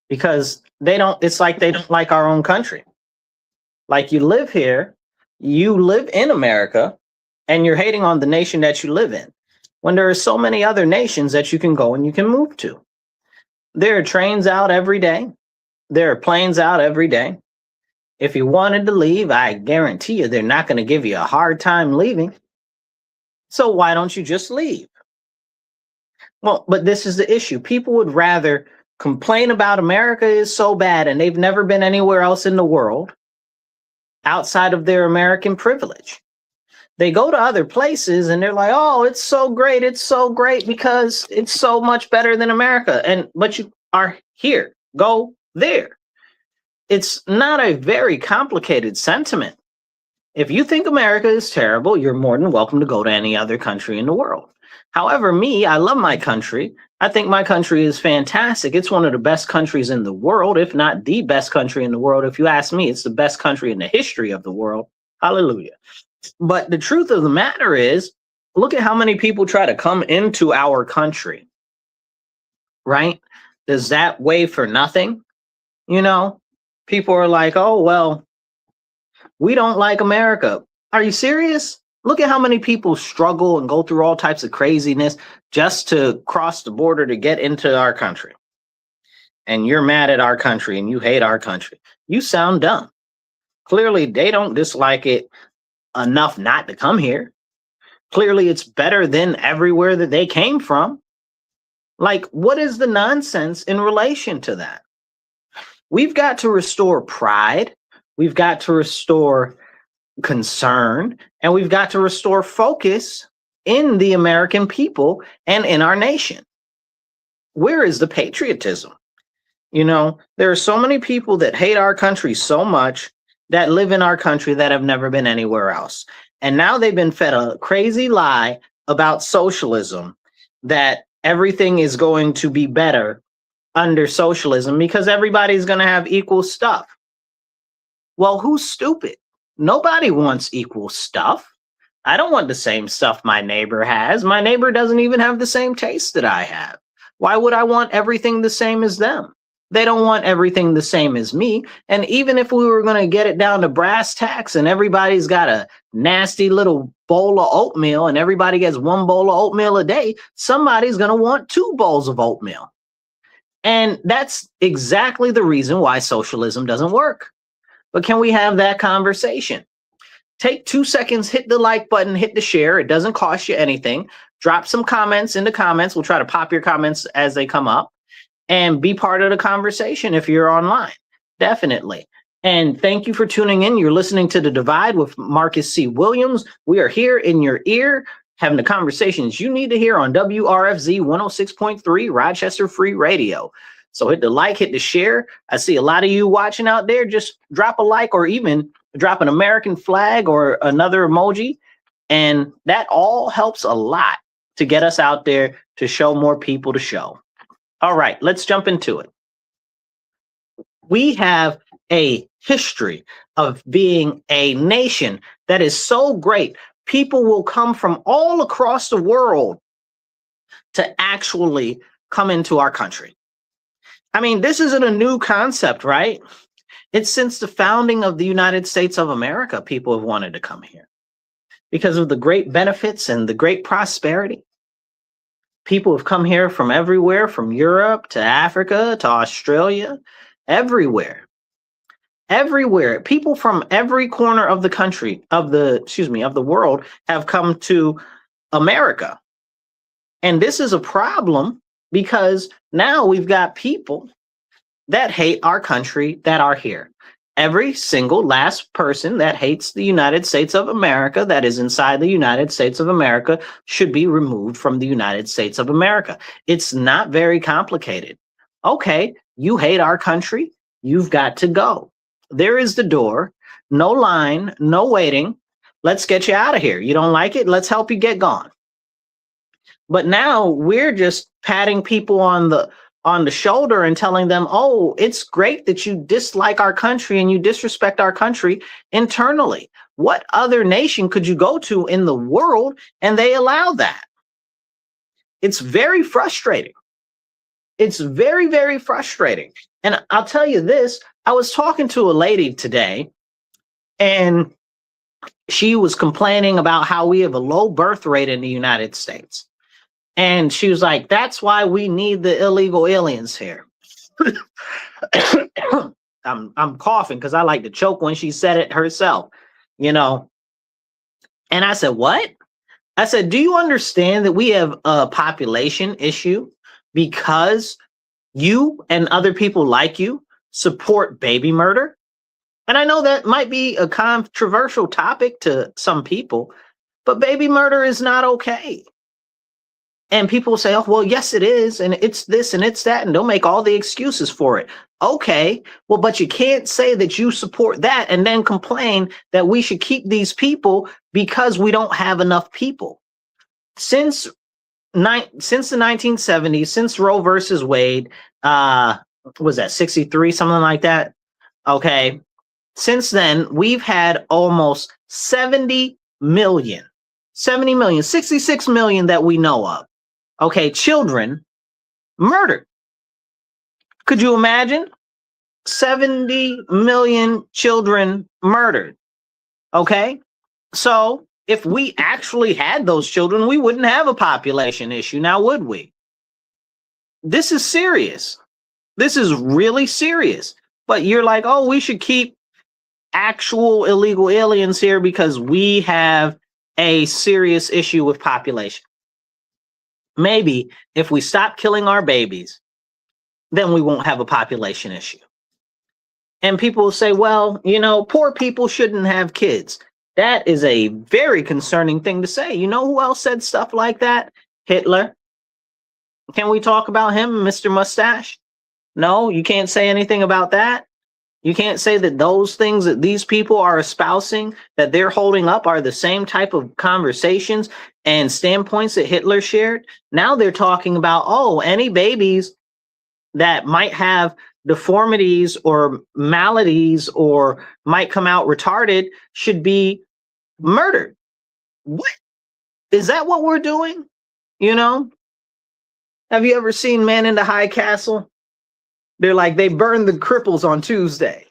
because it's like they don't like our own country. Like you live here, you live in America, and you're hating on the nation that you live in when there are so many other nations that you can go and you can move to. There are trains out every day. There are planes out every day. If you wanted to leave, I guarantee you they're not going to give you a hard time leaving. So why don't you just leave? Well, but this is the issue. People would rather complain about America is so bad and they've never been anywhere else in the world outside of their American privilege. They go to other places and they're like, oh, it's so great because it's so much better than America. But you are here, go there. It's not a very complicated sentiment. If you think America is terrible, you're more than welcome to go to any other country in the world. However, I love my country. I think my country is fantastic. It's one of the best countries in the world, if not the best country in the world. If you ask me, it's the best country in the history of the world. Hallelujah. But the truth of the matter is, look at how many people try to come into our country, right? Does that weigh for nothing? You know, people are like, oh, well, we don't like America. Are you serious? Look at how many people struggle and go through all types of craziness just to cross the border to get into our country. And you're mad at our country and you hate our country. You sound dumb. Clearly, they don't dislike it enough not to come here. Clearly, it's better than everywhere that they came from. Like, what is the nonsense in relation to that? We've got to restore pride. We've got to restore concern, and we've got to restore focus in the American people and in our nation. Where is the patriotism? You know, there are so many people that hate our country so much that live in our country that have never been anywhere else. And now they've been fed a crazy lie about socialism, that everything is going to be better under socialism because everybody's going to have equal stuff. Well, who's stupid? Nobody wants equal stuff. I don't want the same stuff my neighbor has. My neighbor doesn't even have the same taste that I have. Why would I want everything the same as them? They don't want everything the same as me. And even if we were going to get it down to brass tacks and everybody's got a nasty little bowl of oatmeal and everybody gets one bowl of oatmeal a day, somebody's going to want 2 bowls of oatmeal. And that's exactly the reason why socialism doesn't work. But can we have that conversation? Take 2 seconds, hit the like button, hit the share. It doesn't cost you anything. Drop some comments in the comments. We'll try to pop your comments as they come up and be part of the conversation if you're online. Definitely. And thank you for tuning in. You're listening to The Divide with Marcus C. Williams. We are here in your ear having the conversations you need to hear on WRFZ 106.3 Rochester Free Radio. So hit the like, hit the share. I see a lot of you watching out there. Just drop a like or even drop an American flag or another emoji. And that all helps a lot to get us out there to show more people to show. All right, let's jump into it. We have a history of being a nation that is so great. People will come from all across the world to actually come into our country. I mean, this isn't a new concept, right? It's since the founding of the United States of America, people have wanted to come here because of the great benefits and the great prosperity. People have come here from everywhere, from Europe to Africa to Australia, everywhere. Everywhere. People from every corner of the country, of the world have come to America. And this is a problem because now we've got people that hate our country that are here. Every single last person that hates the United States of America, that is inside the United States of America, should be removed from the United States of America. It's not very complicated. Okay, you hate our country, you've got to go. There is the door. No line, no waiting. Let's get you out of here. You don't like it? Let's help you get gone. But now we're just patting people on the shoulder and telling them, oh, it's great that you dislike our country and you disrespect our country internally. What other nation could you go to in the world and they allow that? It's very frustrating. It's very, very frustrating. And I'll tell you this, I was talking to a lady today, and she was complaining about how we have a low birth rate in the United States. And she was like, that's why we need the illegal aliens here. I'm coughing because I like to choke when she said it herself, you know. And I said, what? I said, do you understand that we have a population issue because you and other people like you support baby murder? And I know that might be a controversial topic to some people, but baby murder is not okay. And people say, oh, well, yes, it is. And it's this and it's that. And they'll make all the excuses for it. Okay, well, but you can't say that you support that and then complain that we should keep these people because we don't have enough people. Since the 1970s, since Roe versus Wade, was that 63, something like that? Okay. Since then, we've had almost 70 million, 66 million that we know of. Okay, children murdered. Could you imagine? 70 million children murdered. Okay, so if we actually had those children, we wouldn't have a population issue now, would we? This is serious. This is really serious. But you're like, oh, we should keep actual illegal aliens here because we have a serious issue with population. Maybe if we stop killing our babies, then we won't have a population issue. And people will say, well, you know, poor people shouldn't have kids. That is a very concerning thing to say. You know who else said stuff like that? Hitler. Can we talk about him, Mr. Mustache? No, you can't say anything about that. You can't say that those things that these people are espousing, that they're holding up, are the same type of conversations and standpoints that Hitler shared. Now they're talking about, oh, any babies that might have deformities or maladies or might come out retarded should be murdered. What? Is that what we're doing? You know? Have you ever seen Man in the High Castle? They're like, they burned the cripples on Tuesday.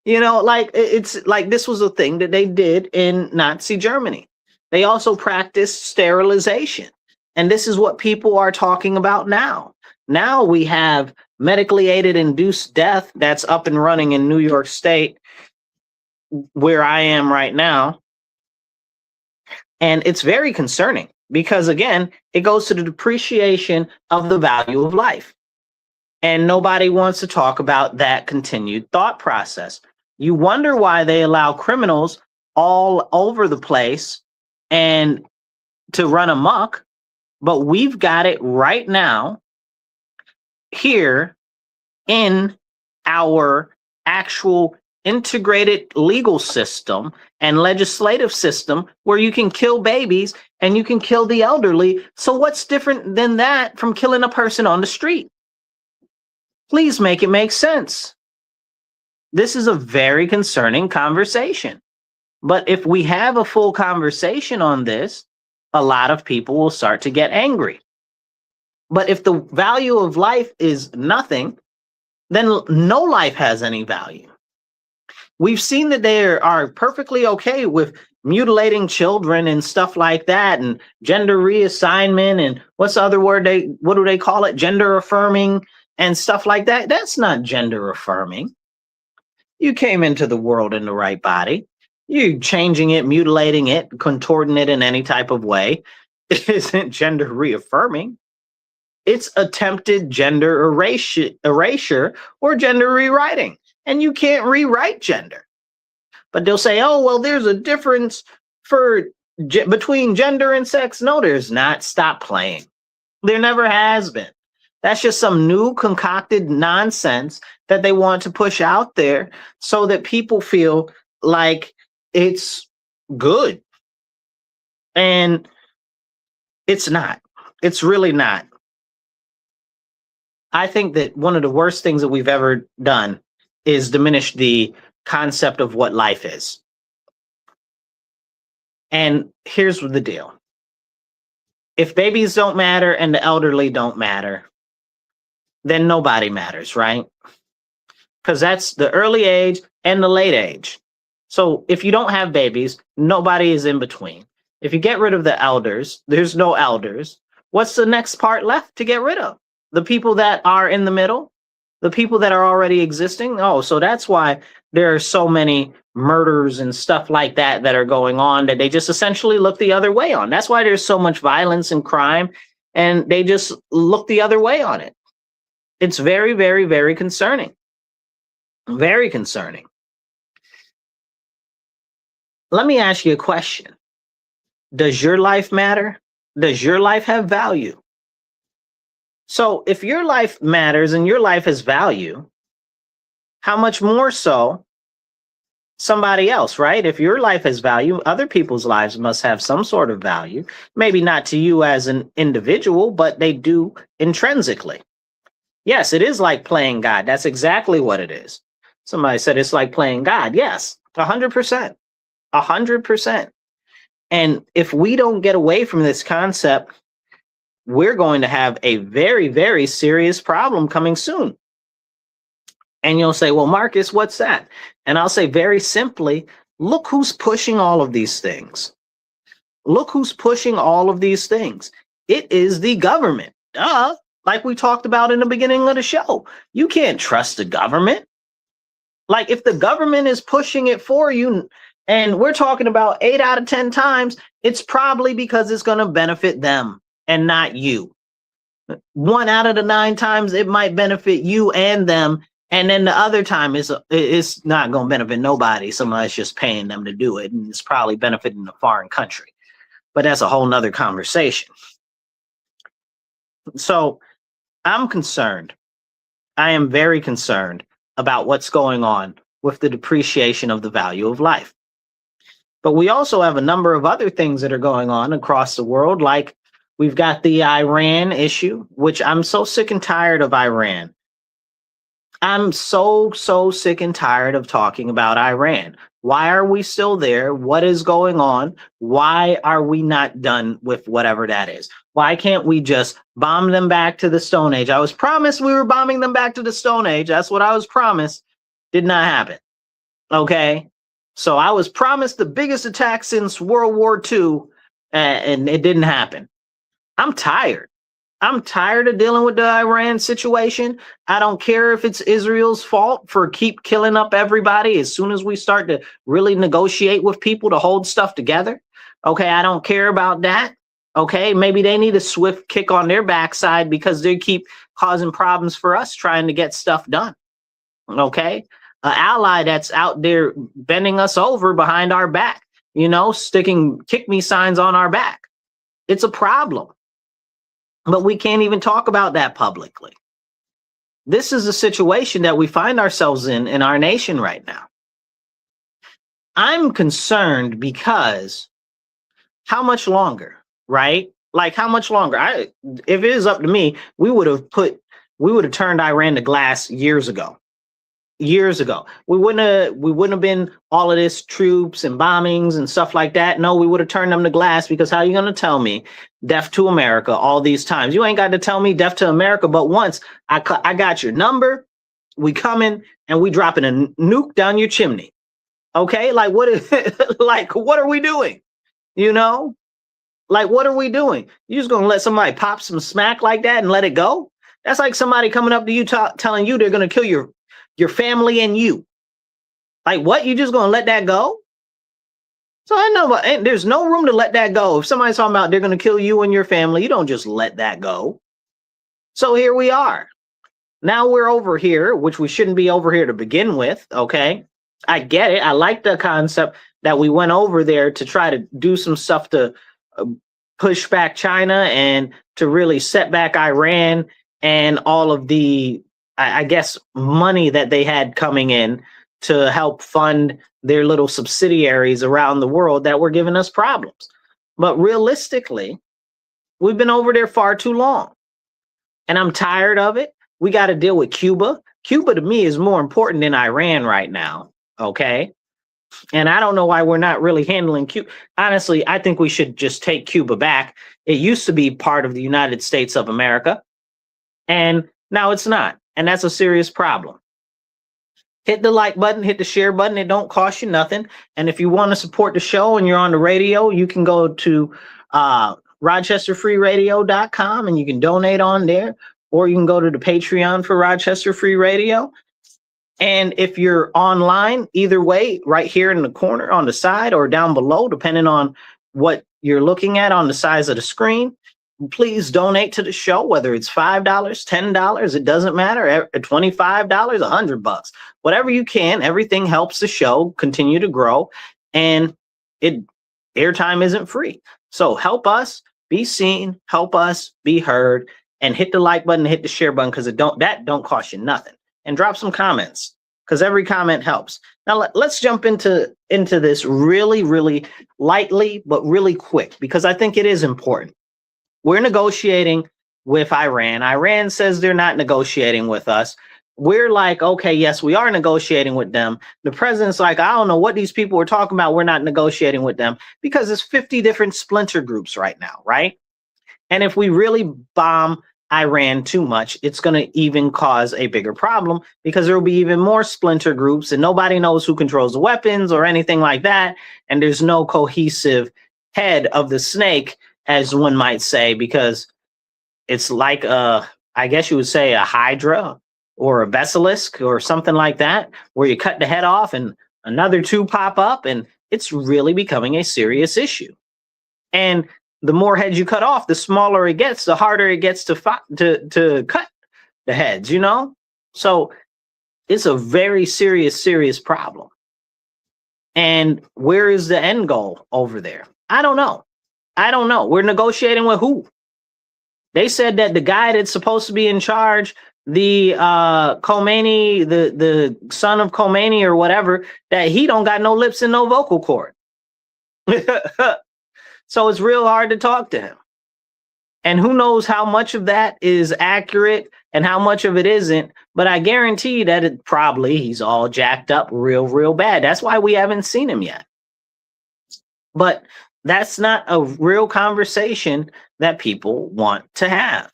You know, like it's like this was a thing that they did in Nazi Germany. They also practiced sterilization. And this is what people are talking about now. Now we have medically aided induced death that's up and running in New York State, where I am right now. And it's very concerning because, again, it goes to the depreciation of the value of life. And nobody wants to talk about that continued thought process. You wonder why they allow criminals all over the place and to run amok, but we've got it right now here in our actual integrated legal system and legislative system where you can kill babies and you can kill the elderly. So what's different than that from killing a person on the street? Please make it make sense. This is a very concerning conversation. But if we have a full conversation on this, a lot of people will start to get angry. But if the value of life is nothing, then no life has any value. We've seen that they are perfectly okay with mutilating children and stuff like that, and gender reassignment, and what's the other word what do they call it? Gender affirming and stuff like that. That's not gender affirming. You came into the world in the right body. You changing it, mutilating it, contorting it in any type of way. It isn't gender reaffirming. It's attempted gender erasure or gender rewriting. And you can't rewrite gender. But they'll say, oh, well, there's a difference between gender and sex. No, there's not. Stop playing. There never has been. That's just some new concocted nonsense that they want to push out there so that people feel like it's good. And it's not. It's really not. I think that one of the worst things that we've ever done is diminish the concept of what life is. And here's the deal. If babies don't matter and the elderly don't matter, then nobody matters, right? Because that's the early age and the late age. So if you don't have babies, nobody is in between. If you get rid of the elders, there's no elders. What's the next part left to get rid of? The people that are in the middle, the people that are already existing. Oh, so that's why there are so many murders and stuff like that that are going on that they just essentially look the other way on. That's why there's so much violence and crime, and they just look the other way on it. It's very, very, very concerning. Very concerning. Let me ask you a question. Does your life matter? Does your life have value? So if your life matters and your life has value, how much more so somebody else, right? If your life has value, other people's lives must have some sort of value. Maybe not to you as an individual, but they do intrinsically. Yes, it is like playing God. That's exactly what it is. Somebody said it's like playing God. Yes, 100%. 100%. And if we don't get away from this concept, we're going to have a very, very serious problem coming soon. And you'll say, well, Marcus, what's that? And I'll say very simply, look who's pushing all of these things. Look who's pushing all of these things. It is the government. Duh. Like we talked about in the beginning of the show. You can't trust the government. Like if the government is pushing it for you, and we're talking about 8 out of 10 times, it's probably because it's going to benefit them and not you. 1 out of the 9 times, it might benefit you and them. And then the other time it's not going to benefit nobody. Somebody's just paying them to do it. And it's probably benefiting a foreign country. But that's a whole nother conversation. So I'm concerned. I am very concerned about what's going on with the depreciation of the value of life. But we also have a number of other things that are going on across the world, like we've got the Iran issue, which I'm so sick and tired of Iran. I'm so sick and tired of talking about Iran. Why are we still there? What is going on? Why are we not done with whatever that is? Why can't we just bomb them back to the Stone Age? I was promised we were bombing them back to the Stone Age. That's what I was promised. Did not happen. Okay. So I was promised the biggest attack since World War II, and it didn't happen. I'm tired. I'm tired of dealing with the Iran situation. I don't care if it's Israel's fault for keep killing up everybody as soon as we start to really negotiate with people to hold stuff together. Okay, I don't care about that. Okay, maybe they need a swift kick on their backside because they keep causing problems for us trying to get stuff done. Okay, an ally that's out there bending us over behind our back, you know, sticking kick me signs on our back. It's a problem. But we can't even talk about that publicly. This is a situation that we find ourselves in our nation right now. I'm concerned because how much longer, right? Like how much longer? If it is up to me, we would have turned Iran to glass years ago. Years ago. We wouldn't have been all of this troops and bombings and stuff like that. No, we would have turned them to glass, because how are you going to tell me death to America all these times? You ain't got to tell me death to America, but once I got your number, we coming and we dropping a nuke down your chimney. Okay? Like what is like what are we doing? You know? Like what are we doing? You just going to let somebody pop some smack like that and let it go? That's like somebody coming up to you telling you they're going to kill your family and you. Like what? You just gonna let that go? So I know there's no room to let that go. If somebody's talking about they're gonna kill you and your family, you don't just let that go. So here we are. Now we're over here, which we shouldn't be over here to begin with. Okay, I get it. I like the concept that we went over there to try to do some stuff to push back China and to really set back Iran and all of the, I guess, money that they had coming in to help fund their little subsidiaries around the world that were giving us problems. But realistically, we've been over there far too long. And I'm tired of it. We got to deal with Cuba. Cuba to me is more important than Iran right now. Okay. And I don't know why we're not really handling Cuba. Honestly, I think we should just take Cuba back. It used to be part of the United States of America. And Now it's not. And that's a serious problem. Hit the like button, hit the share button. It don't cost you nothing. And if you want to support the show and you're on the radio, you can go to rochesterfreeradio.com and you can donate on there, or you can go to the Patreon for Rochester Free Radio. And if you're online, either way, right here in the corner on the side or down below, depending on what you're looking at on the size of the screen, please donate to the show, whether it's $5, $10, it doesn't matter, $25, $100, whatever you can. Everything helps the show continue to grow, and airtime isn't free. So help us be seen, help us be heard, and hit the like button, hit the share button, because that don't cost you nothing. And drop some comments, because every comment helps. Now let's jump into this really, really lightly, but really quick, because I think it is important. We're negotiating with Iran. Iran says they're not negotiating with us. We're like, okay, yes, we are negotiating with them. The president's like, I don't know what these people are talking about. We're not negotiating with them, because there's 50 different splinter groups right now, right? And if we really bomb Iran too much, it's going to even cause a bigger problem, because there will be even more splinter groups and nobody knows who controls the weapons or anything like that. And there's no cohesive head of the snake, as one might say, because it's like I guess you would say a hydra or a basilisk or something like that, where you cut the head off and another two pop up, and it's really becoming a serious issue. And the more heads you cut off, the smaller it gets, the harder it gets to cut the heads, you know? So it's a very serious problem. And where is the end goal over there? I don't know. We're negotiating with who? They said that the guy that's supposed to be in charge, the Khomeini, the son of Khomeini or whatever, that he don't got no lips and no vocal cord. So it's real hard to talk to him. And who knows how much of that is accurate and how much of it isn't. But I guarantee that he's all jacked up real bad. That's why we haven't seen him yet. But that's not a real conversation that people want to have.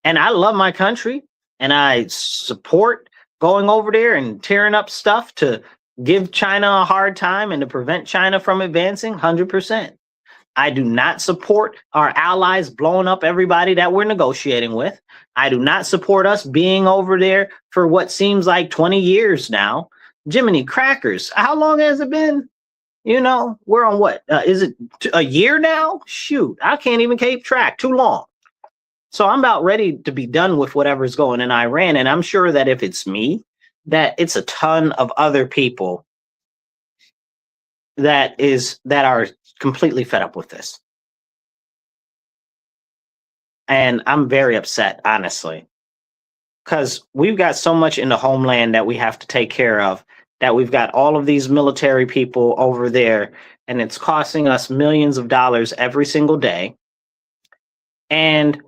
And I love my country, and I support going over there and tearing up stuff to give China a hard time and to prevent China from advancing 100%. I do not support our allies blowing up everybody that we're negotiating with. I do not support us being over there for what seems like 20 years now. Jiminy crackers. How long has it been? You know, we're on what? Is it a year now? Shoot, I can't even keep track. Too long. So I'm about ready to be done with whatever's going in Iran. And I'm sure that if it's me, that it's a ton of other people that are completely fed up with this. And I'm very upset, honestly, because we've got so much in the homeland that we have to take care of, that we've got all of these military people over there, and it's costing us millions of dollars every single day. And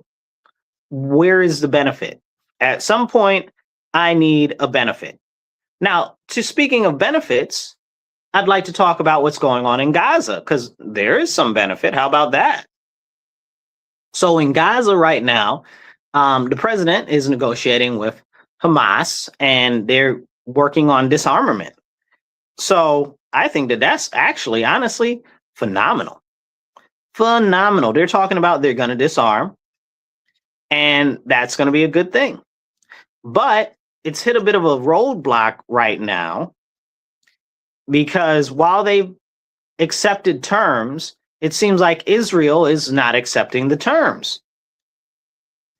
where is the benefit? At some point, I need a benefit. Now, speaking of benefits, I'd like to talk about what's going on in Gaza, because there is some benefit. How about that? So in Gaza right now, the president is negotiating with Hamas, and they're working on disarmament. So I think that that's actually, honestly, phenomenal. Phenomenal. They're talking about they're going to disarm, and that's going to be a good thing. But it's hit a bit of a roadblock right now, because while they've accepted terms, it seems like Israel is not accepting the terms.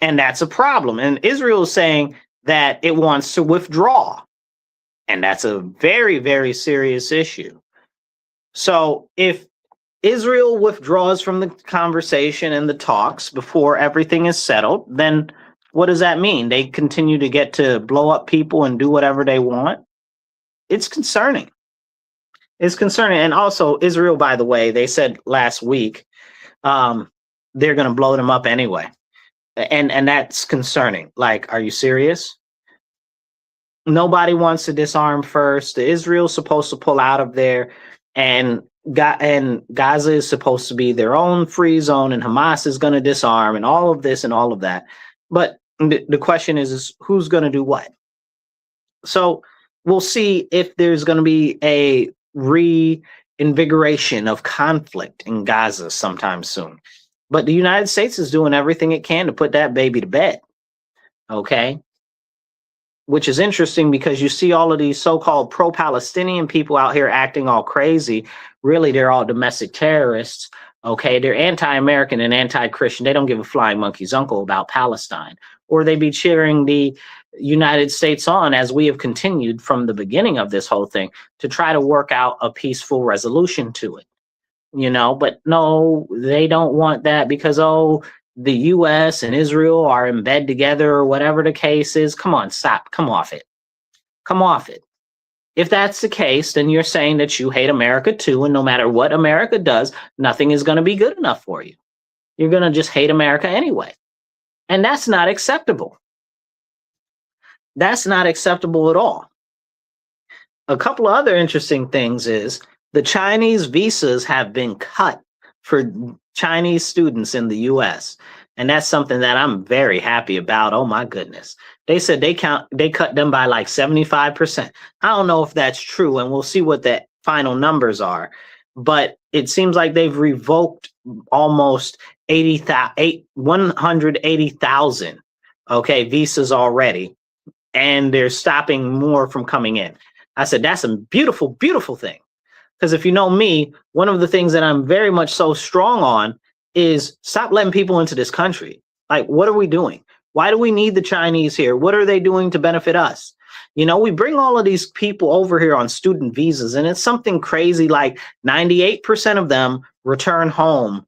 And that's a problem. And Israel is saying that it wants to withdraw. And that's a very serious issue. So if Israel withdraws from the conversation and the talks before everything is settled, then what does that mean? They continue to get to blow up people and do whatever they want? It's concerning. It's concerning. And also Israel, by the way, they said last week, they're going to blow them up anyway. And that's concerning. Like, are you serious? Nobody wants to disarm first. Israel's supposed to pull out of there, and Gaza is supposed to be their own free zone, and Hamas is going to disarm, and all of this and all of that. But The question is who's going to do what? So we'll see if there's going to be a reinvigoration of conflict in Gaza sometime soon. But the United States is doing everything it can to put that baby to bed. Okay. Which is interesting because you see all of these so-called pro-Palestinian people out here acting all crazy. Really, they're all domestic terrorists. Okay, they're anti-American and anti-Christian. They don't give a flying monkey's uncle about Palestine. Or they be cheering the United States on, as we have continued from the beginning of this whole thing, to try to work out a peaceful resolution to it. But no, they don't want that because, the US and Israel are in bed together or whatever the case is. Come on, stop. Come off it. Come off it. If that's the case, then you're saying that you hate America too. And no matter what America does, nothing is going to be good enough for you. You're going to just hate America anyway. And that's not acceptable. That's not acceptable at all. A couple of other interesting things is the Chinese visas have been cut for Chinese students in the US. And that's something that I'm very happy about. Oh my goodness. They said they cut them by like 75%. I don't know if that's true, and we'll see what the final numbers are. But it seems like they've revoked almost 180,000 visas already, and they're stopping more from coming in. I said that's a beautiful, beautiful thing. Because if you know me, one of the things that I'm very much so strong on is stop letting people into this country. Like, what are we doing? Why do we need the Chinese here? What are they doing to benefit us? We bring all of these people over here on student visas, and it's something crazy like 98% of them return home,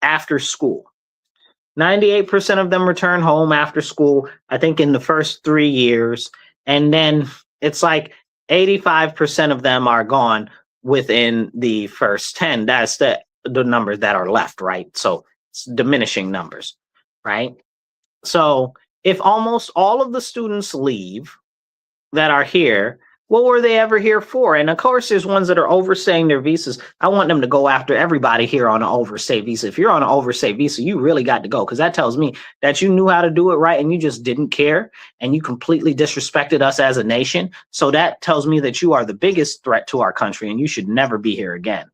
after school. 98% of them return home after school, I think in the first 3 years. And then it's like 85% of them are gone within the first 10. That's the numbers that are left, right? So it's diminishing numbers, right? So if almost all of the students leave that are here, what were they ever here for? And of course, there's ones that are overstaying their visas. I want them to go after everybody here on an overstay visa. If you're on an overstay visa, you really got to go, because that tells me that you knew how to do it right and you just didn't care, and you completely disrespected us as a nation. So that tells me that you are the biggest threat to our country and you should never be here again.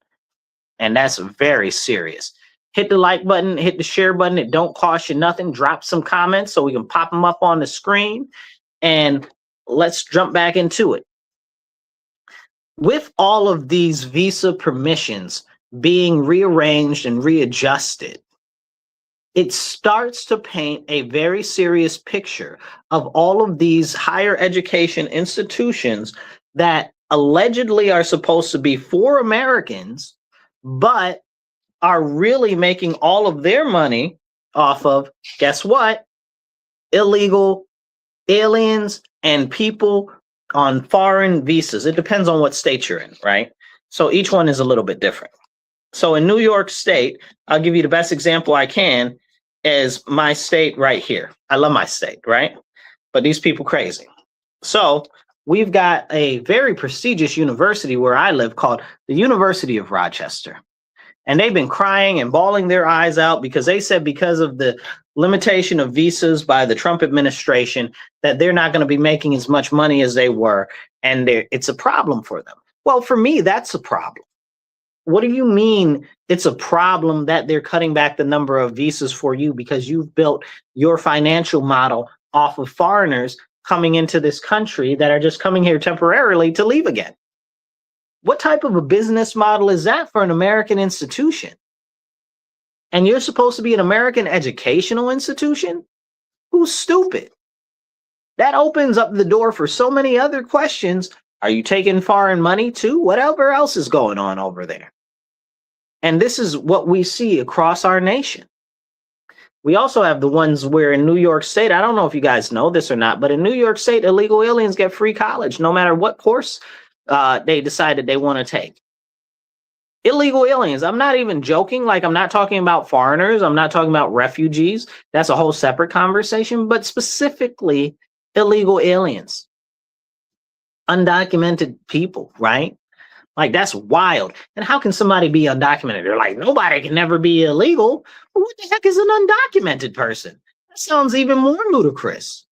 And that's very serious. Hit the like button, hit the share button. It don't cost you nothing. Drop some comments so we can pop them up on the screen. And let's jump back into it. With all of these visa permissions being rearranged and readjusted, it starts to paint a very serious picture of all of these higher education institutions that allegedly are supposed to be for Americans, but are really making all of their money off of, guess what? Illegal aliens and people on foreign visas. It depends on what state you're in, right? So each one is a little bit different. So in New York State, I'll give you the best example I can, is my state right here. I love my state, right? But these people crazy. So we've got a very prestigious university where I live called the University of Rochester. And they've been crying and bawling their eyes out because they said because of the limitation of visas by the Trump administration that they're not going to be making as much money as they were. And it's a problem for them. Well, for me, that's a problem. What do you mean it's a problem that they're cutting back the number of visas for you because you've built your financial model off of foreigners coming into this country that are just coming here temporarily to leave again? What type of a business model is that for an American institution? And you're supposed to be an American educational institution? Who's stupid? That opens up the door for so many other questions. Are you taking foreign money too? Whatever else is going on over there. And this is what we see across our nation. We also have the ones where in New York State, I don't know if you guys know this or not, but in New York State, illegal aliens get free college no matter what course they decided they want to take. Illegal aliens. I'm not even joking. Like, I'm not talking about foreigners. I'm not talking about refugees. That's a whole separate conversation, but specifically illegal aliens. Undocumented people, right? Like, that's wild. And how can somebody be undocumented? They're like, nobody can never be illegal. Well, what the heck is an undocumented person? That sounds even more ludicrous.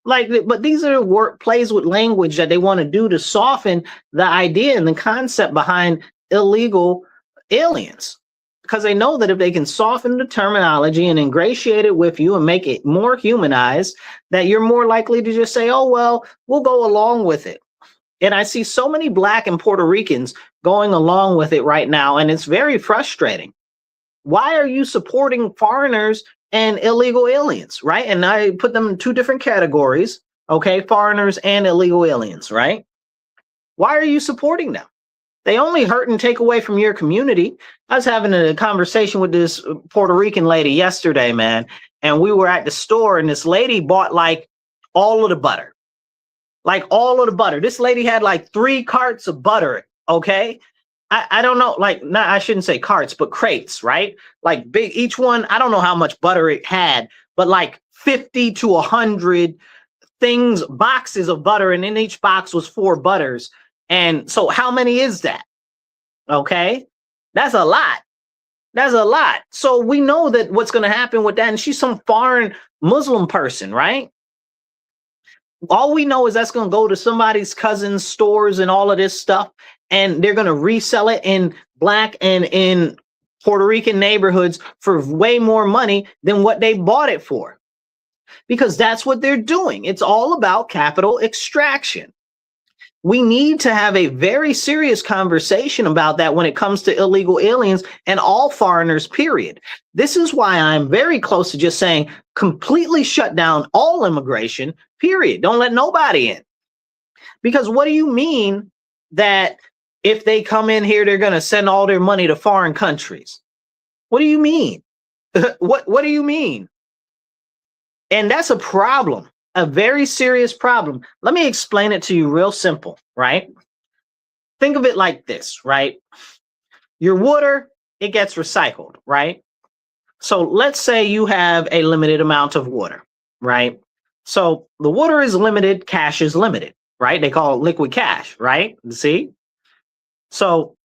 Like, but these are work plays with language that they want to do to soften the idea and the concept behind illegal aliens, because they know that if they can soften the terminology and ingratiate it with you and make it more humanized, that you're more likely to just say, oh, well, we'll go along with it. And I see so many Black and Puerto Ricans going along with it right now, and it's very frustrating. Why are you supporting foreigners and illegal aliens, right? And I put them in two different categories, okay? Foreigners and illegal aliens, right? Why are you supporting them? They only hurt and take away from your community. I was having a conversation with this Puerto Rican lady yesterday, man, and we were at the store, and this lady bought like all of the butter. Like all of the butter. This lady had like 3 carts of butter, okay? I don't know, like, not, I shouldn't say carts, but crates, right? Like big, each one, I don't know how much butter it had, but like 50 to 100 things, boxes of butter, and in each box was 4 butters. And so how many is that? Okay, that's a lot. That's a lot. So we know that what's going to happen with that, and she's some foreign Muslim person, right? All we know is that's going to go to somebody's cousin's stores and all of this stuff, and they're going to resell it in Black and in Puerto Rican neighborhoods for way more money than what they bought it for, because that's what they're doing. It's all about capital extraction. We need to have a very serious conversation about that when it comes to illegal aliens and all foreigners, period. This is why I'm very close to just saying completely shut down all immigration, period. Don't let nobody in. Because what do you mean that if they come in here, they're going to send all their money to foreign countries? What do you mean? What do you mean? And that's a problem. A very serious problem. Let me explain it to you real simple, right? Think of it like this, right? Your water, it gets recycled, right? So let's say you have a limited amount of water, right? So the water is limited, cash is limited, right? They call it liquid cash, right? See? So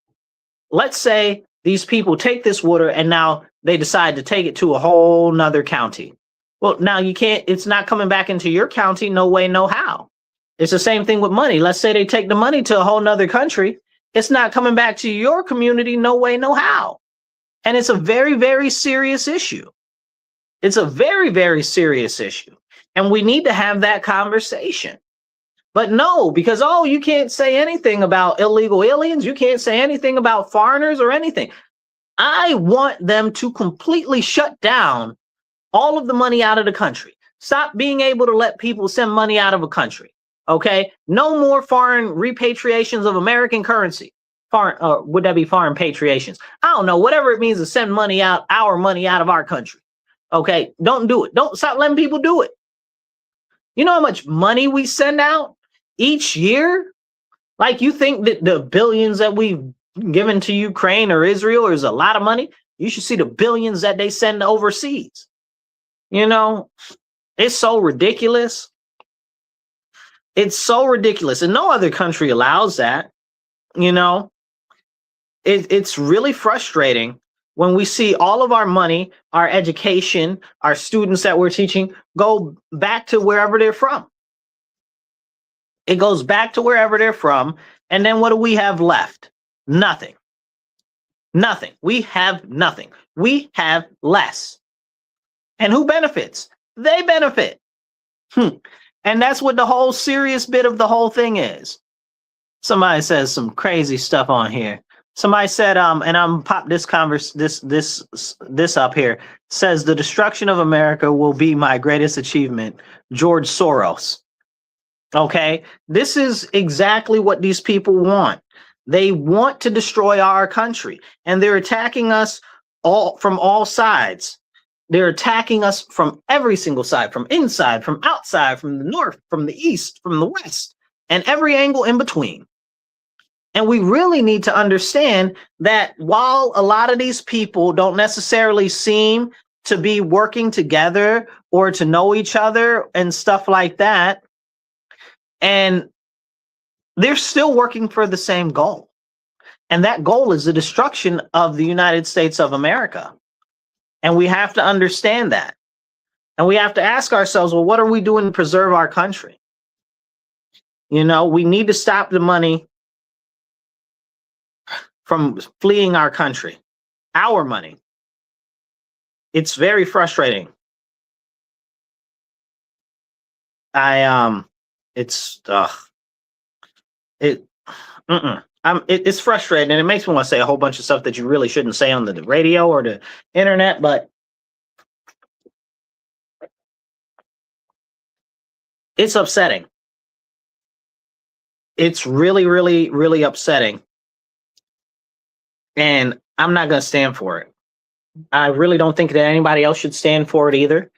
let's say these people take this water and now they decide to take it to a whole nother county. Well, now you can't, it's not coming back into your county, no way, no how. It's the same thing with money. Let's say they take the money to a whole nother country. It's not coming back to your community, no way, no how. And it's a very, very serious issue. It's a very, very serious issue. And we need to have that conversation. But no, because, oh, you can't say anything about illegal aliens. You can't say anything about foreigners or anything. I want them to completely shut down all of the money out of the country. Stop being able to let people send money out of a country. Okay? No more foreign repatriations of American currency. Foreign, would that be foreign patriations? I don't know. Whatever it means to send money out, our money out of our country. Okay? Don't do it. Don't stop letting people do it. You know how much money we send out each year? Like, you think that the billions that we've given to Ukraine or Israel is a lot of money? You should see the billions that they send overseas. You know, it's so ridiculous. It's so ridiculous. And no other country allows that. You know, it's really frustrating when we see all of our money, our education, our students that we're teaching go back to wherever they're from. It goes back to wherever they're from. And then what do we have left? Nothing. Nothing. We have nothing. We have less. And who benefits? They benefit. And that's what the whole serious bit of the whole thing is. Somebody says some crazy stuff on here. Somebody said, and I'm pop this this up here, says the destruction of America will be my greatest achievement. George Soros. Okay, this is exactly what these people want. They want to destroy our country, and they're attacking us all from all sides. They're attacking us from every single side, from inside, from outside, from the north, from the east, from the west, and every angle in between. And we really need to understand that while a lot of these people don't necessarily seem to be working together or to know each other and stuff like that, and they're still working for the same goal. And that goal is the destruction of the United States of America. And we have to understand that. And we have to ask ourselves, well, what are we doing to preserve our country? You know, we need to stop the money from fleeing our country, our money. It's very frustrating. It's it's frustrating, and it makes me want to say a whole bunch of stuff that you really shouldn't say on the radio or the internet, but it's upsetting. It's really, really, really upsetting. And I'm not going to stand for it. I really don't think that anybody else should stand for it either.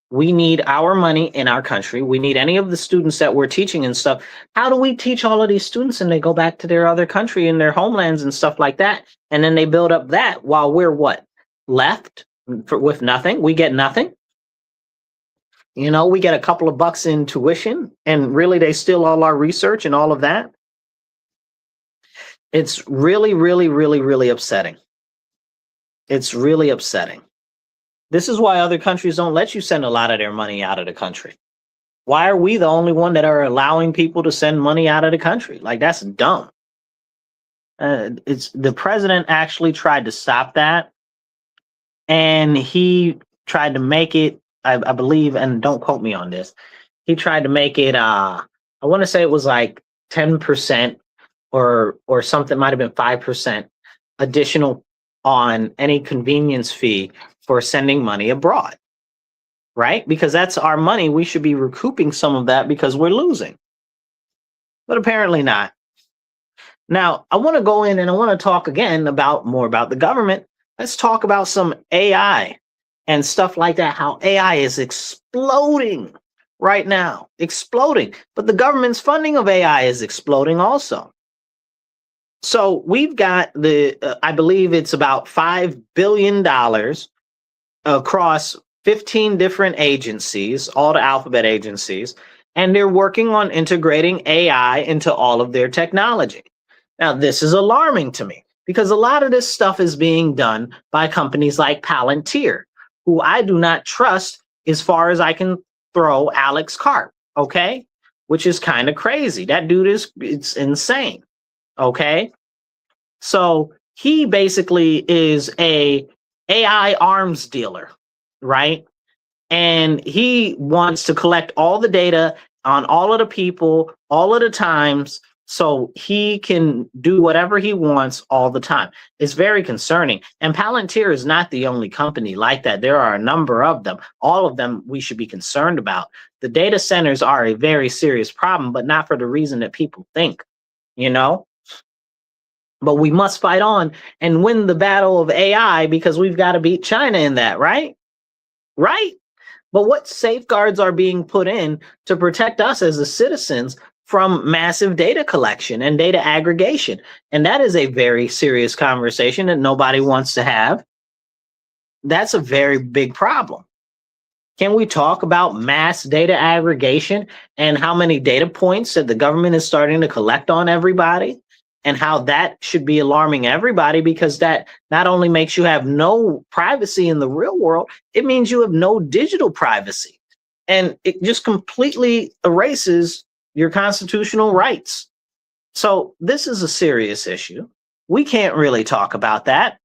We need our money in our country. We need any of the students that we're teaching and stuff. How do we teach all of these students and they go back to their other country and their homelands and stuff like that? And then they build up that while we're what? Left with nothing. We get nothing. You know, we get a couple of bucks in tuition and really they steal all our research and all of that. It's really, really, really, really upsetting. It's really upsetting. This is why other countries don't let you send a lot of their money out of the country. Why are we the only one that are allowing people to send money out of the country? Like, that's dumb. It's the president actually tried to stop that. And he tried to make it, I believe, and don't quote me on this. He tried to make it, I want to say it was like 10% or something, might have been 5% additional on any convenience fee for sending money abroad, right? Because that's our money. We should be recouping some of that because we're losing. But apparently not. Now, I want to go in and I want to talk again more about the government. Let's talk about some AI and stuff like that, how AI is exploding right now, exploding. But the government's funding of AI is exploding also. So we've got I believe it's about $5 billion across 15 different agencies, all the alphabet agencies, and they're working on integrating AI into all of their technology. Now, this is alarming to me because a lot of this stuff is being done by companies like Palantir, who I do not trust as far as I can throw Alex Karp, okay? Which is kind of crazy. That dude it's insane, okay? So he basically is a AI arms dealer, right? And he wants to collect all the data on all of the people, all of the times, so he can do whatever he wants all the time. It's very concerning. And Palantir is not the only company like that. There are a number of them. All of them we should be concerned about. The data centers are a very serious problem, but not for the reason that people think, you know? But we must fight on and win the battle of AI because we've got to beat China in that, right? Right? But what safeguards are being put in to protect us as the citizens from massive data collection and data aggregation? And that is a very serious conversation that nobody wants to have. That's a very big problem. Can we talk about mass data aggregation and how many data points that the government is starting to collect on everybody? And how that should be alarming everybody, because that not only makes you have no privacy in the real world, it means you have no digital privacy. And it just completely erases your constitutional rights. So this is a serious issue. We can't really talk about that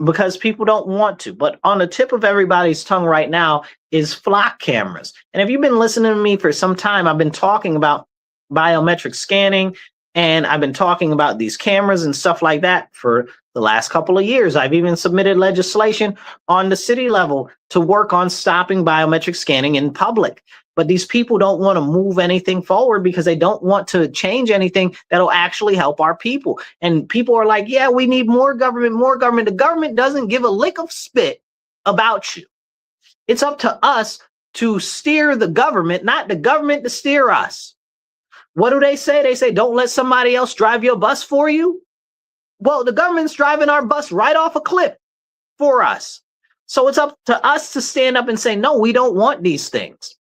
because people don't want to. But on the tip of everybody's tongue right now is flock cameras. And if you've been listening to me for some time, I've been talking about biometric scanning. And I've been talking about these cameras and stuff like that for the last couple of years. I've even submitted legislation on the city level to work on stopping biometric scanning in public. But these people don't want to move anything forward because they don't want to change anything that'll actually help our people. And people are like, yeah, we need more government, more government. The government doesn't give a lick of spit about you. It's up to us to steer the government, not the government to steer us. What do they say? They say, don't let somebody else drive your bus for you. Well, the government's driving our bus right off a cliff for us. So it's up to us to stand up and say, no, we don't want these things.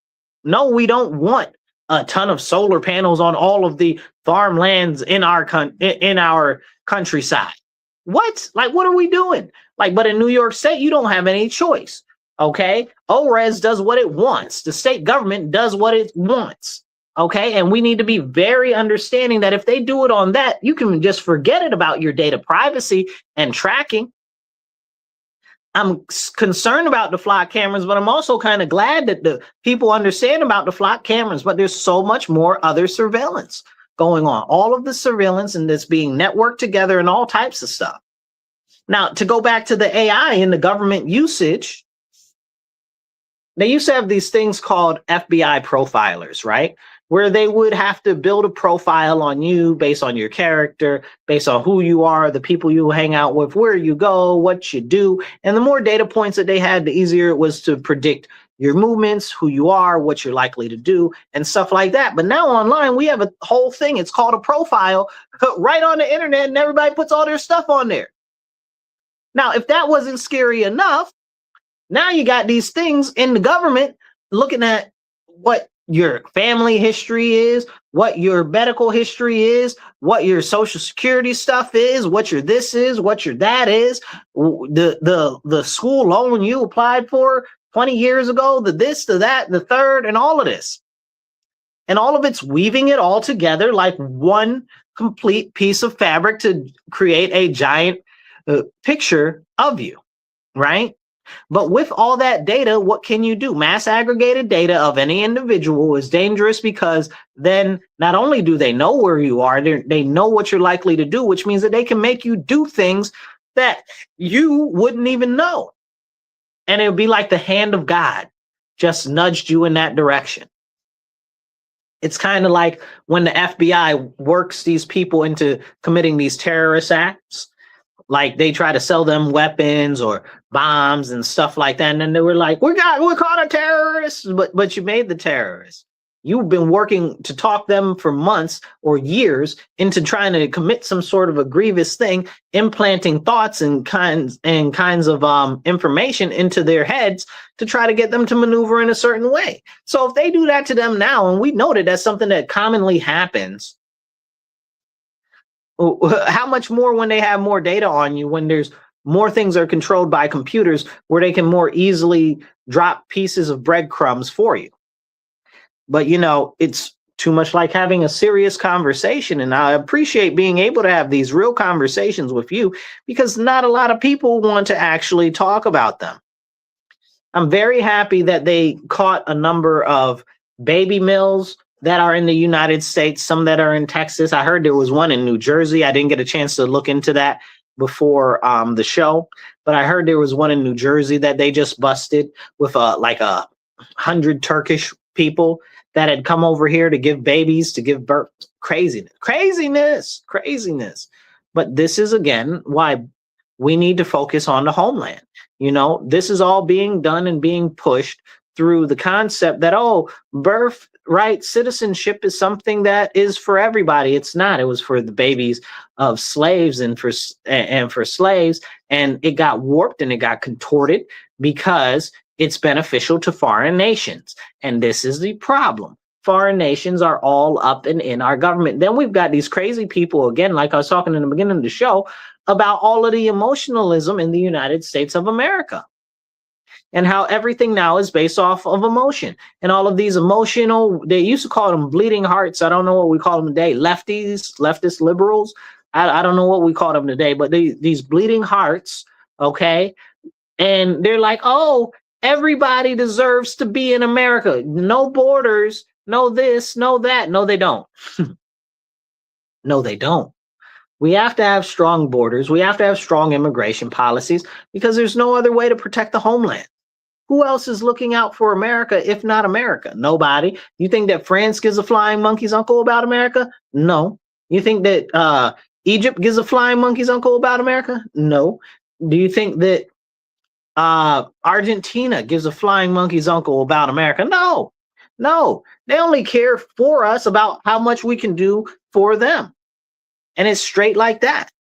No, we don't want a ton of solar panels on all of the farmlands in our countryside. What? Like, what are we doing? Like, but in New York State, you don't have any choice. Okay. ORES does what it wants. The state government does what it wants. Okay. And we need to be very understanding that if they do it on that, you can just forget it about your data privacy and tracking. I'm concerned about the flock cameras, but I'm also kind of glad that the people understand about the flock cameras, but there's so much more other surveillance going on. All of the surveillance and this being networked together and all types of stuff. Now, to go back to the AI and the government usage, they used to have these things called FBI profilers, right? Where they would have to build a profile on you based on your character, based on who you are, the people you hang out with, where you go, what you do. And the more data points that they had, the easier it was to predict your movements, who you are, what you're likely to do, and stuff like that. But now online, we have a whole thing. It's called a profile right on the internet, and everybody puts all their stuff on there. Now, if that wasn't scary enough, now you got these things in the government looking at what your family history is, what your medical history is, what your social security stuff is, what your this is, what your that is, the school loan you applied for 20 years ago, the this, the that, the third, and all of this. And all of it's weaving it all together like one complete piece of fabric to create a giant picture of you, right? But with all that data, what can you do? Mass aggregated data of any individual is dangerous because then not only do they know where you are, they know what you're likely to do, which means that they can make you do things that you wouldn't even know. And it would be like the hand of God just nudged you in that direction. It's kind of like when the FBI works these people into committing these terrorist acts. Like they try to sell them weapons or bombs and stuff like that. And then they were like, we're caught a terrorist, but you made the terrorist. You've been working to talk them for months or years into trying to commit some sort of a grievous thing, implanting thoughts and kinds of information into their heads to try to get them to maneuver in a certain way. So if they do that to them now, and we know that that's something that commonly happens, how much more when they have more data on you, when there's more things are controlled by computers where they can more easily drop pieces of breadcrumbs for you. But, you know, it's too much like having a serious conversation. And I appreciate being able to have these real conversations with you because not a lot of people want to actually talk about them. I'm very happy that they caught a number of baby mills that are in the United States, some that are in Texas. I heard there was one in New Jersey. I didn't get a chance to look into that before the show, but I heard there was one in New Jersey that they just busted with like 100 Turkish people that had come over here to give babies, to give birth. Craziness. But this is, again, why we need to focus on the homeland. You know, this is all being done and being pushed through the concept that, oh, birthright citizenship is something that is for everybody. It's not. It was for the babies of slaves and for slaves, and it got warped and it got contorted because it's beneficial to foreign nations. And this is the problem. Foreign nations are all up and in our government. Then we've got these crazy people, again, like I was talking in the beginning of the show, about all of the emotionalism in the United States of America. And how everything now is based off of emotion. And all of these emotional, they used to call them bleeding hearts. I don't know what we call them today. Leftist liberals. I don't know what we call them today, but these bleeding hearts, okay? And they're like, oh, everybody deserves to be in America. No borders, no this, no that. No, they don't. No, they don't. We have to have strong borders. We have to have strong immigration policies because there's no other way to protect the homeland. Who else is looking out for America if not America? Nobody. You think that France gives a flying monkey's uncle about America? No. You think that Egypt gives a flying monkey's uncle about America? No. Do you think that Argentina gives a flying monkey's uncle about America? No. They only care for us about how much we can do for them. And it's straight like that.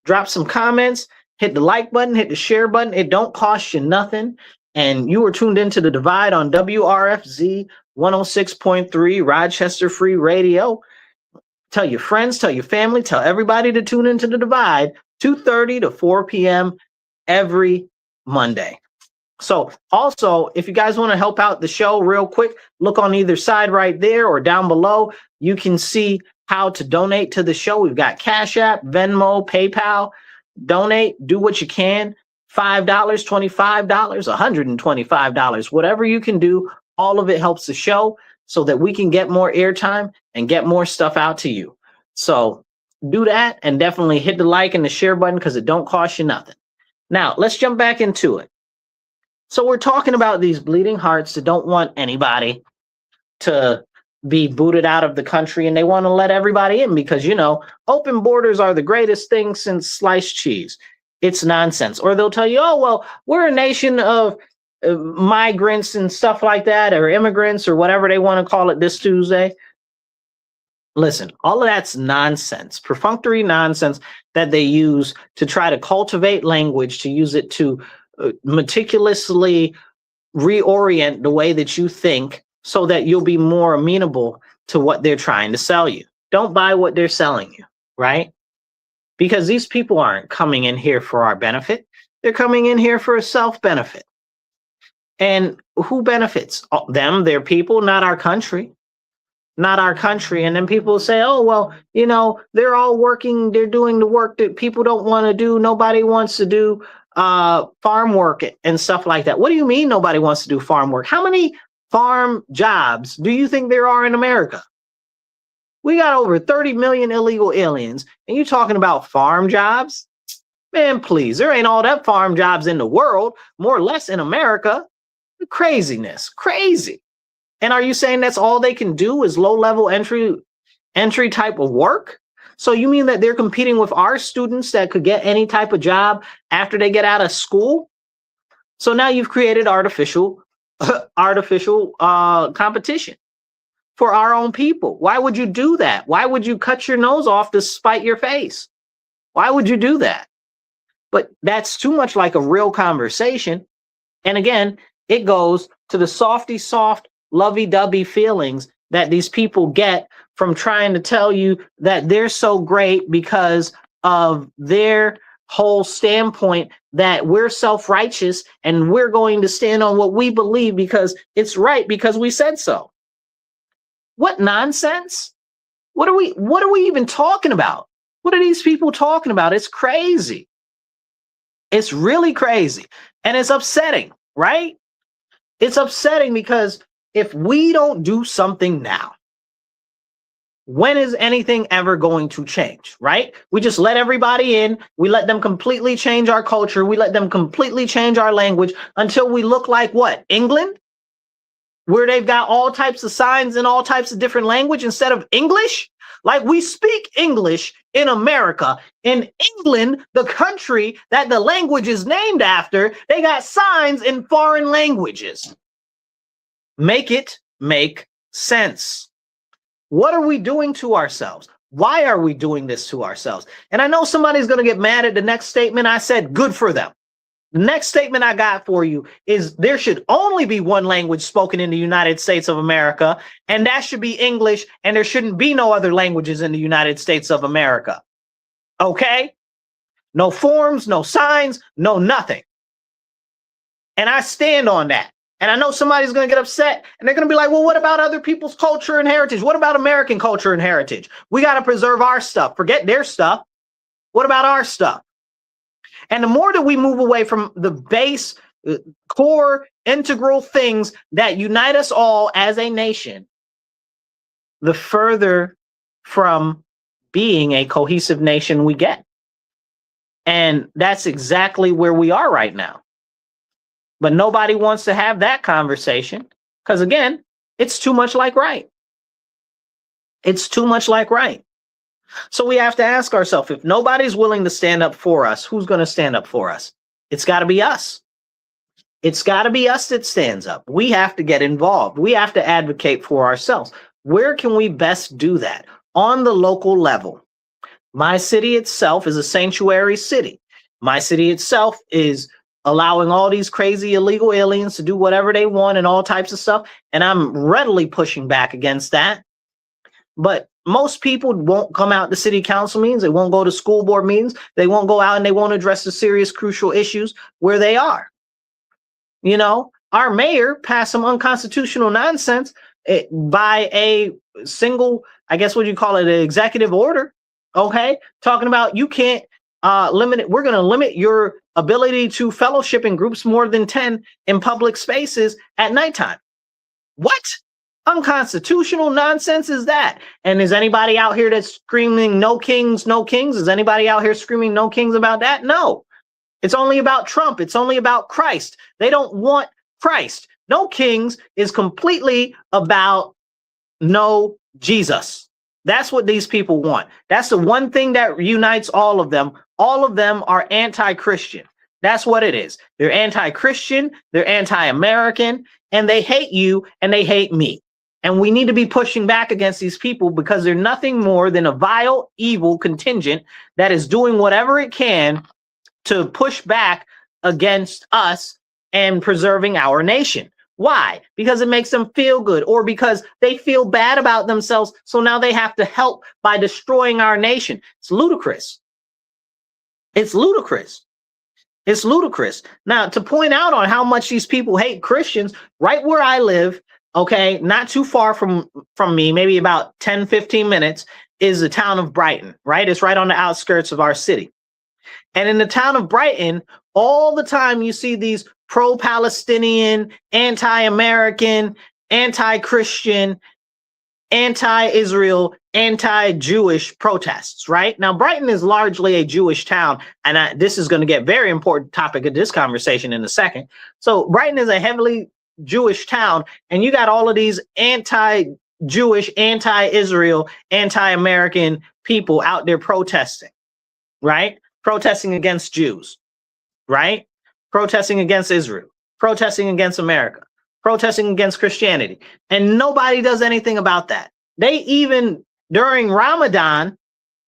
Drop some comments, hit the like button, hit the share button. It don't cost you nothing. And you are tuned into The Divide on WRFZ 106.3 Rochester Free Radio. Tell your friends, tell your family, tell everybody to tune into The Divide, 2:30 to 4 p.m. every Monday. So also, if you guys want to help out the show real quick, look on either side right there or down below. You can see how to donate to the show. We've got Cash App, Venmo, PayPal. Donate, do what you can. $5, $25, $125, whatever you can do. All of it helps the show so that we can get more airtime and get more stuff out to you. So do that, and definitely hit the like and the share button because it don't cost you nothing. Now, let's jump back into it. So we're talking about these bleeding hearts that don't want anybody to be booted out of the country, and they want to let everybody in because, you know, open borders are the greatest thing since sliced cheese. It's nonsense. Or they'll tell you, oh, well, we're a nation of migrants and stuff like that, or immigrants, or whatever they want to call it this Tuesday. Listen, all of that's nonsense, perfunctory nonsense that they use to try to cultivate language, to use it to meticulously reorient the way that you think so that you'll be more amenable to what they're trying to sell you. Don't buy what they're selling you, right? Because these people aren't coming in here for our benefit. They're coming in here for a self-benefit. And who benefits? Them, their people, not our country. Not our country. And then people say, oh, well, you know, they're all working. They're doing the work that people don't want to do. Nobody wants to do farm work and stuff like that. What do you mean nobody wants to do farm work? How many farm jobs do you think there are in America? We got over 30 million illegal aliens, and you're talking about farm jobs? Man, please, there ain't all that farm jobs in the world, more or less in America. Craziness, crazy. And are you saying that's all they can do is low-level entry type of work? So you mean that they're competing with our students that could get any type of job after they get out of school? So now you've created artificial competition for our own people. Why would you do that? Why would you cut your nose off to spite your face? Why would you do that? But that's too much like a real conversation. And again, it goes to the soft, lovey-dovey feelings that these people get from trying to tell you that they're so great because of their whole standpoint that we're self-righteous and we're going to stand on what we believe because it's right because we said so. What nonsense? What are we even talking about? What are these people talking about? It's crazy. It's really crazy. And it's upsetting, right? It's upsetting because if we don't do something now, when is anything ever going to change, right? We just let everybody in. We let them completely change our culture. We let them completely change our language until we look like what? England? Where they've got all types of signs in all types of different language instead of English? Like we speak English in America. In England, the country that the language is named after, they got signs in foreign languages. Make it make sense. What are we doing to ourselves? Why are we doing this to ourselves? And I know somebody's going to get mad at the next statement I said. Good for them. The next statement I got for you is there should only be one language spoken in the United States of America, and that should be English, and there shouldn't be no other languages in the United States of America. Okay? No forms, no signs, no nothing. And I stand on that. And I know somebody's going to get upset and they're going to be like, well, what about other people's culture and heritage? What about American culture and heritage? We got to preserve our stuff. Forget their stuff. What about our stuff? And the more that we move away from the base, core, integral things that unite us all as a nation, the further from being a cohesive nation we get. And that's exactly where we are right now. But nobody wants to have that conversation because, again, it's too much like right. It's too much like right. So we have to ask ourselves, if nobody's willing to stand up for us, who's going to stand up for us? It's got to be us. It's got to be us that stands up. We have to get involved. We have to advocate for ourselves. Where can we best do that? On the local level. My city itself is a sanctuary city. My city itself is allowing all these crazy illegal aliens to do whatever they want and all types of stuff. And I'm readily pushing back against that. But most people won't come out to city council meetings. They won't go to school board meetings. They won't go out and they won't address the serious, crucial issues where they are. You know, our mayor passed some unconstitutional nonsense by a single, I guess what you call it, an executive order. Okay, talking about you can't limit it. We're going to limit your ability to fellowship in groups more than 10 in public spaces at nighttime. What unconstitutional nonsense is that? And is anybody out here that's screaming no kings, no kings? Is anybody out here screaming no kings about that? No. It's only about Trump. It's only about Christ. They don't want Christ. No kings is completely about no Jesus. That's what these people want. That's the one thing that unites all of them. All of them are anti-Christian. That's what it is. They're anti-Christian, they're anti-American, and they hate you and they hate me. And we need to be pushing back against these people because they're nothing more than a vile, evil contingent that is doing whatever it can to push back against us and preserving our nation. Why? Because it makes them feel good, or because they feel bad about themselves. So now they have to help by destroying our nation. It's ludicrous. It's ludicrous. It's ludicrous. Now, to point out on how much these people hate Christians, right where I live, okay, not too far from me, maybe about 10, 15 minutes, is the town of Brighton, right? It's right on the outskirts of our city. And in the town of Brighton, all the time you see these pro-Palestinian, anti-American, anti-Christian, anti-Israel, anti-Jewish protests, right? Now, Brighton is largely a Jewish town, and this is going to get very important topic of this conversation in a second. So Brighton is a heavily Jewish town, and you got all of these anti-Jewish, anti-Israel, anti-American people out there protesting, right? Protesting against Jews, right? Protesting against Israel, protesting against America, protesting against Christianity. And nobody does anything about that. They even, during Ramadan,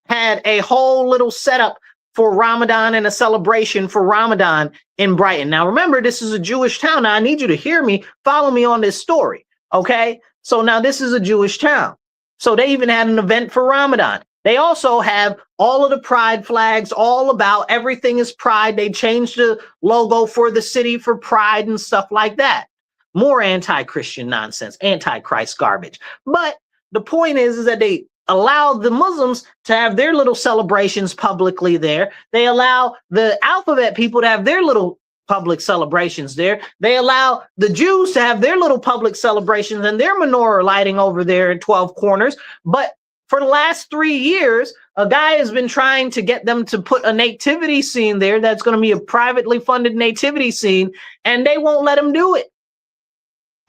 had a whole little setup for Ramadan and a celebration for Ramadan in Brighton. Now, remember, this is a Jewish town. Now, I need you to hear me, follow me on this story, okay? So now this is a Jewish town. So they even had an event for Ramadan. They also have all of the pride flags, all about everything is pride. They changed the logo for the city for pride and stuff like that. More anti-Christian nonsense, anti-Christ garbage. But the point is that they allow the Muslims to have their little celebrations publicly there. They allow the alphabet people to have their little public celebrations there. They allow the Jews to have their little public celebrations and their menorah lighting over there in 12 corners. But for the last 3 years, a guy has been trying to get them to put a nativity scene there that's going to be a privately funded nativity scene, and they won't let him do it.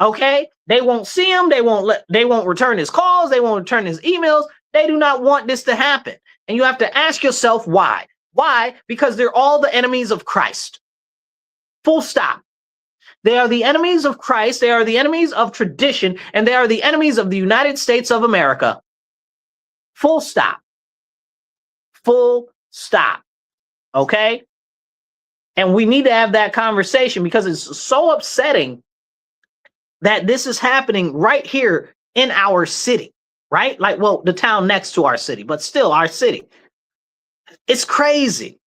Okay? They won't see him. They won't return his calls. They won't return his emails. They do not want this to happen. And you have to ask yourself why. Why? Because they're all the enemies of Christ. Full stop. They are the enemies of Christ. They are the enemies of tradition, and they are the enemies of the United States of America. Full stop. Full stop. Okay? And we need to have that conversation because it's so upsetting that this is happening right here in our city, right? Like, well, the town next to our city, but still our city. It's crazy.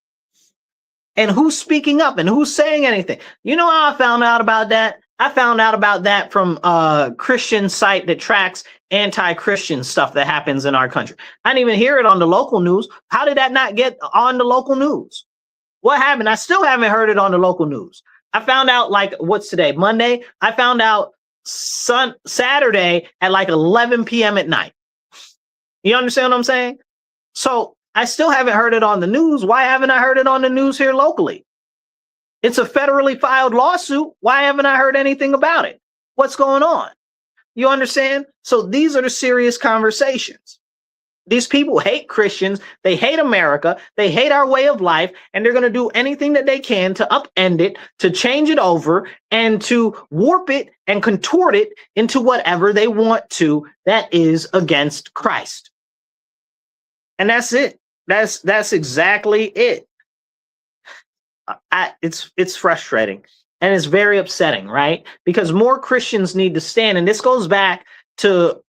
And who's speaking up and who's saying anything? You know how I found out about that? I found out about that from a Christian site that tracks anti-Christian stuff that happens in our country. I didn't even hear it on the local news. How did that not get on the local news? What happened? I still haven't heard it on the local news. I found out, like, what's today? Monday? I found out Saturday at like 11 p.m. at night. You understand what I'm saying? So I still haven't heard it on the news. Why haven't I heard it on the news here locally? It's a federally filed lawsuit. Why haven't I heard anything about it? What's going on? You understand? So these are the serious conversations. These people hate Christians. They hate America. They hate our way of life. And they're going to do anything that they can to upend it, to change it over, and to warp it and contort it into whatever they want to that is against Christ. And that's it. That's exactly it. It's frustrating and it's very upsetting, right? Because more Christians need to stand. And this goes back to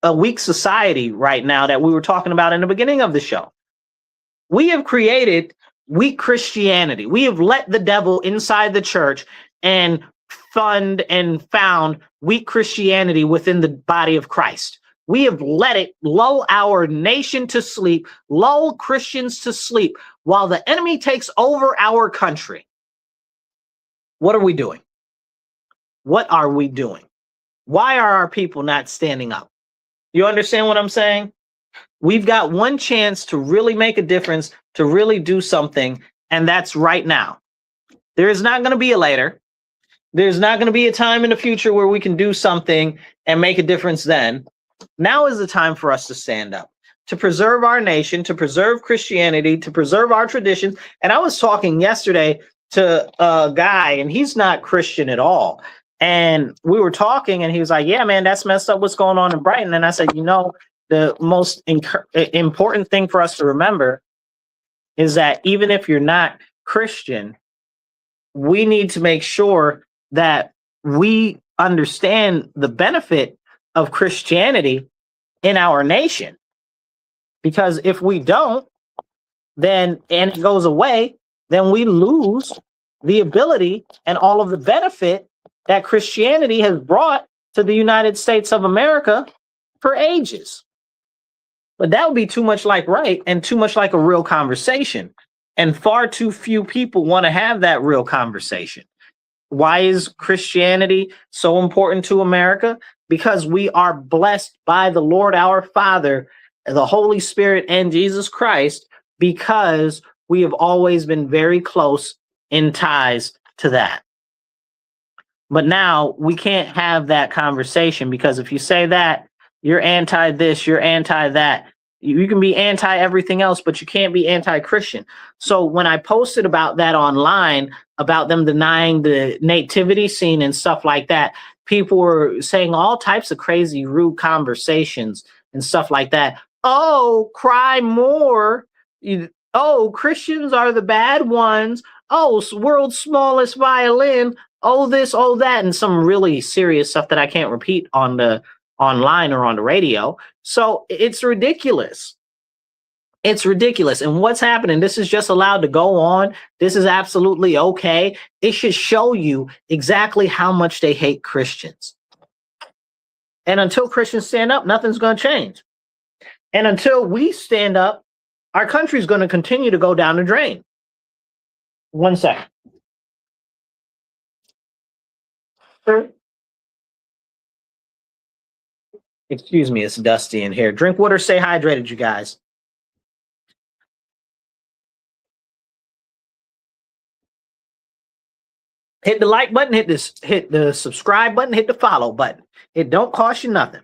a weak society right now that we were talking about in the beginning of the show. We have created weak Christianity. We have let the devil inside the church and fund and found weak Christianity within the body of Christ. We have let it lull our nation to sleep, lull Christians to sleep while the enemy takes over our country. What are we doing? What are we doing? Why are our people not standing up? You understand what I'm saying? We've got one chance to really make a difference, to really do something, and that's right now. There is not going to be a later. There's not going to be a time in the future where we can do something and make a difference then. Now is the time for us to stand up, to preserve our nation, to preserve Christianity, to preserve our traditions. And I was talking yesterday to a guy, and he's not Christian at all. And we were talking, and he was like, yeah, man, that's messed up what's going on in Brighton. And I said, you know, the most important thing for us to remember is that even if you're not Christian, we need to make sure that we understand the benefit of Christianity in our nation. Because if we don't, then, and it goes away, then we lose the ability and all of the benefit that Christianity has brought to the United States of America for ages. But that would be too much like right and too much like a real conversation. And far too few people want to have that real conversation. Why is Christianity so important to America? Because we are blessed by the Lord our Father, the Holy Spirit, and Jesus Christ, because we have always been very close in ties to that. But now we can't have that conversation, because if you say that, you're anti this, you're anti that. You can be anti everything else, but you can't be anti-Christian. So when I posted about that online, about them denying the nativity scene and stuff like that, people were saying all types of crazy, rude conversations and stuff like that. Oh, cry more. Oh, Christians are the bad ones. Oh, world's smallest violin. Oh, this, oh, that, and some really serious stuff that I can't repeat on the online or on the radio. So it's ridiculous. It's ridiculous. And what's happening? This is just allowed to go on. This is absolutely okay. It should show you exactly how much they hate Christians. And until Christians stand up, nothing's going to change. And until we stand up, our country's going to continue to go down the drain. 1 second. Excuse me, it's dusty in here. Drink water, stay hydrated, you guys. Hit the like button, hit the subscribe button, hit the follow button. It don't cost you nothing.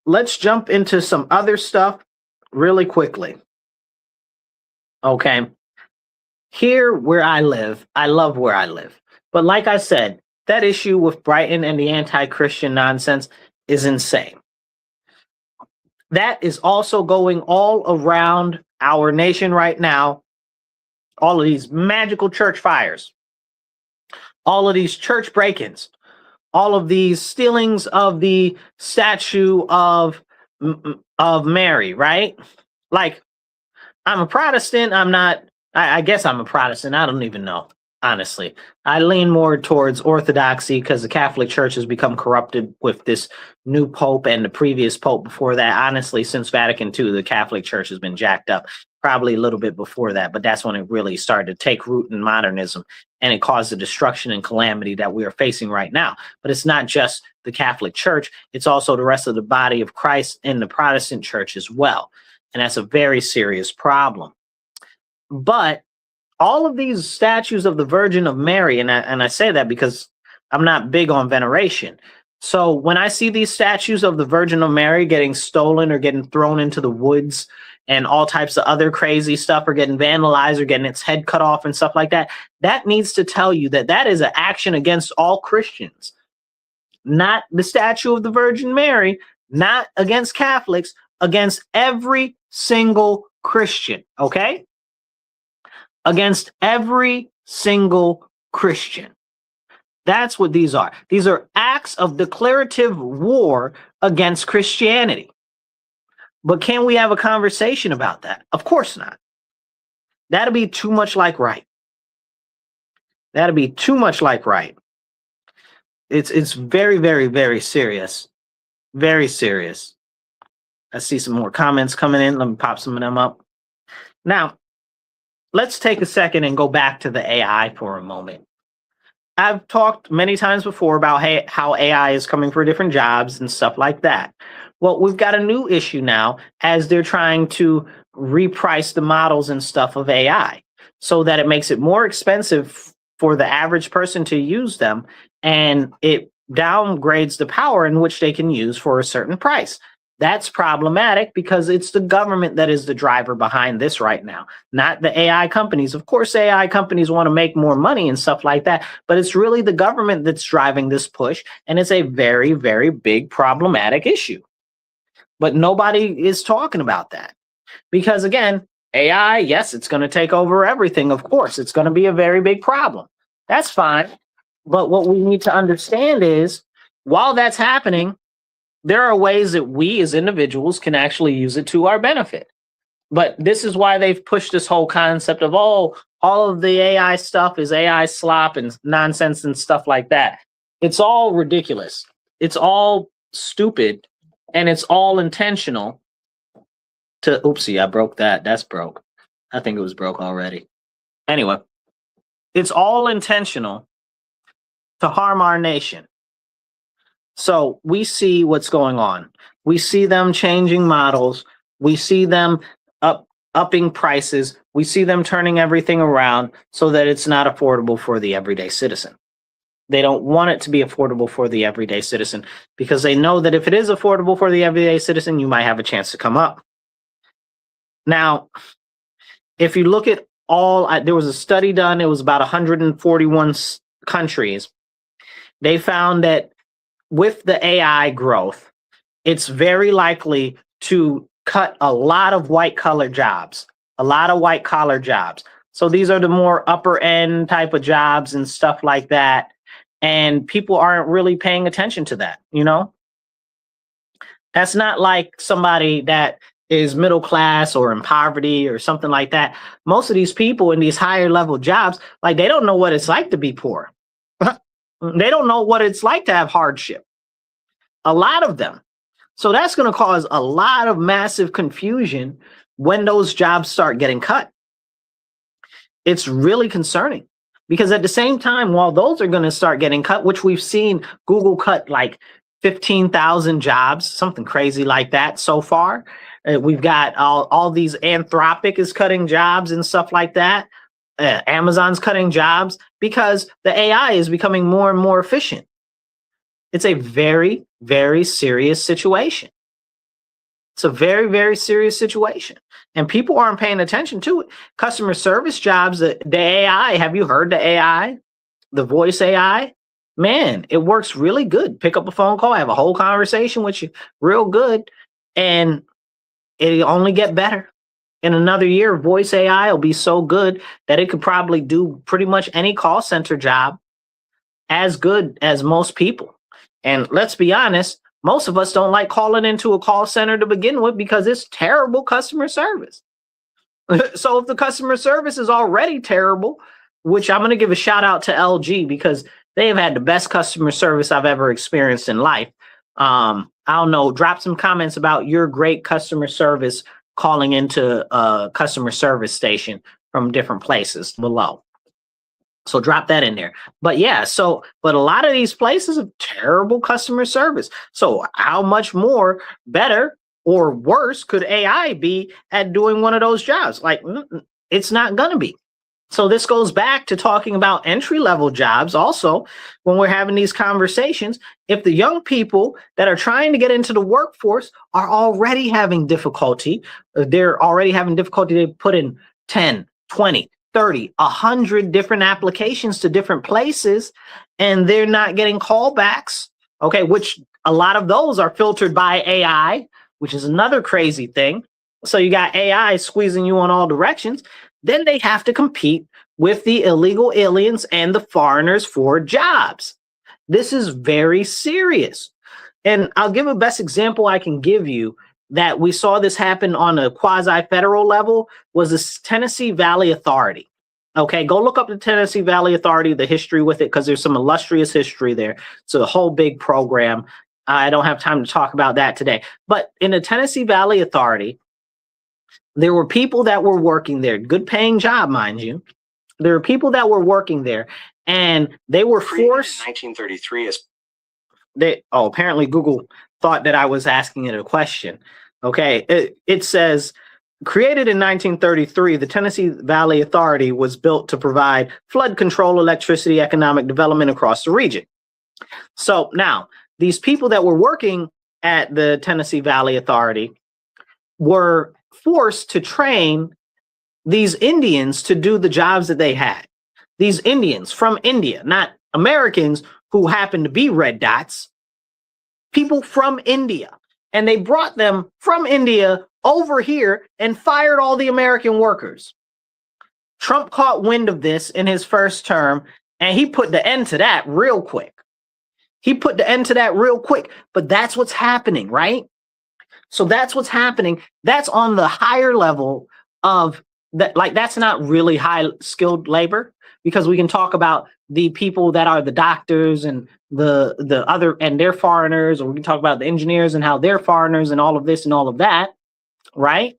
Let's jump into some other stuff really quickly. Okay. Here where I live, I love where I live. But like I said, that issue with Brighton and the anti-Christian nonsense is insane. That is also going all around our nation right now. All of these magical church fires, all of these church break-ins, all of these stealings of the statue of Mary, right? Like, I'm a Protestant. I'm not, I guess I'm a Protestant. I don't even know. Honestly, I lean more towards orthodoxy because the Catholic Church has become corrupted with this new pope and the previous pope before that. Honestly, since Vatican II, the Catholic Church has been jacked up, probably a little bit before that, but that's when it really started to take root in modernism, and it caused the destruction and calamity that we are facing right now. But it's not just the Catholic Church, it's also the rest of the body of Christ in the Protestant Church as well. And that's a very serious problem. But all of these statues of the Virgin of Mary, and I say that because I'm not big on veneration. So when I see these statues of the Virgin of Mary getting stolen or getting thrown into the woods and all types of other crazy stuff, or getting vandalized or getting its head cut off and stuff like that, that needs to tell you that that is an action against all Christians. Not the statue of the Virgin Mary, not against Catholics, against every single Christian, okay? Against every single Christian. That's what these are. These are acts of declarative war against Christianity. But can we have a conversation about that? Of course not. That'll be too much like right. That'll be too much like right. It's very, very, very serious. Very serious. I see some more comments coming in. Let me pop some of them up. Now, let's take a second and go back to the AI for a moment. I've talked many times before about how AI is coming for different jobs and stuff like that. Well, we've got a new issue now as they're trying to reprice the models and stuff of AI so that it makes it more expensive for the average person to use them, and it downgrades the power in which they can use for a certain price. That's problematic because it's the government that is the driver behind this right now, not the AI companies. Of course, AI companies want to make more money and stuff like that, but it's really the government that's driving this push, and it's a very, very big problematic issue. But nobody is talking about that because, again, AI, yes, it's going to take over everything. Of course, it's going to be a very big problem. That's fine. But what we need to understand is while that's happening, there are ways that we as individuals can actually use it to our benefit. But this is why they've pushed this whole concept of, oh, all of the AI stuff is AI slop and nonsense and stuff like that. It's all ridiculous. It's all stupid, and it's all intentional to, oopsie, I broke that. That's broke. I think it was broke already. Anyway, it's all intentional to harm our nation. So we see what's going on. We see them changing models. We see them upping prices. We see them turning everything around so that it's not affordable for the everyday citizen. They don't want it to be affordable for the everyday citizen because they know that if it is affordable for the everyday citizen, you might have a chance to come up. Now, if you look at there was a study done, it was about 141 countries. They found that with the AI growth, it's very likely to cut a lot of white-collar jobs, a lot of white-collar jobs. So these are the more upper-end type of jobs and stuff like that. And people aren't really paying attention to that, you know? That's not like somebody that is middle class or in poverty or something like that. Most of these people in these higher level jobs, like they don't know what it's like to be poor. They don't know what it's like to have hardship. A lot of them. So that's going to cause a lot of massive confusion when those jobs start getting cut. It's really concerning because at the same time, while those are going to start getting cut, which we've seen Google cut like 15,000 jobs, something crazy like that so far. We've got all these, Anthropic is cutting jobs and stuff like that. Amazon's cutting jobs because the AI is becoming more and more efficient. It's a very, very serious situation. It's a very, very serious situation. And people aren't paying attention to it. Customer service jobs, the AI, have you heard the AI? The voice AI? Man, it works really good. Pick up a phone call, have a whole conversation with you real good, and it'll only get better. In another year, voice AI will be so good that it could probably do pretty much any call center job as good as most people. And let's be honest, most of us don't like calling into a call center to begin with because it's terrible customer service. So if the customer service is already terrible, which I'm going to give a shout out to LG because they have had the best customer service I've ever experienced in life. I don't know, drop some comments about your great customer service calling into a customer service station from different places below. So drop that in there. But yeah, but a lot of these places have terrible customer service. So how much more better or worse could AI be at doing one of those jobs? Like, it's not going to be. So this goes back to talking about entry-level jobs also when we're having these conversations. If the young people that are trying to get into the workforce are already having difficulty, they're already having difficulty, they put in 10, 20, 30, 100 different applications to different places, and they're not getting callbacks, okay, which a lot of those are filtered by AI, which is another crazy thing. So you got AI squeezing you in all directions. Then they have to compete with the illegal aliens and the foreigners for jobs. This is very serious. And I'll give a best example I can give you that we saw this happen on a quasi-federal level was the Tennessee Valley Authority. Okay, go look up the Tennessee Valley Authority, the history with it, because there's some illustrious history there. It's a whole big program. I don't have time to talk about that today. But in the Tennessee Valley Authority, there were people that were working there, good paying job, mind you. There were people that were working there, and they were forced. 1933 is. Apparently Google thought that I was asking it a question. Okay, it says, created in 1933, the Tennessee Valley Authority was built to provide flood control, electricity, economic development across the region. So now, these people that were working at the Tennessee Valley Authority were forced to train these Indians to do the jobs that they had. These Indians from India, not Americans who happen to be red dots, people from India. And they brought them from India over here and fired all the American workers. Trump caught wind of this in his first term, and he put the end to that real quick. But that's what's happening, right? So that's what's happening. That's on the higher level of that. Like, that's not really high skilled labor, because we can talk about the people that are the doctors and the other, and they're foreigners, or we can talk about the engineers and how they're foreigners and all of this and all of that, right?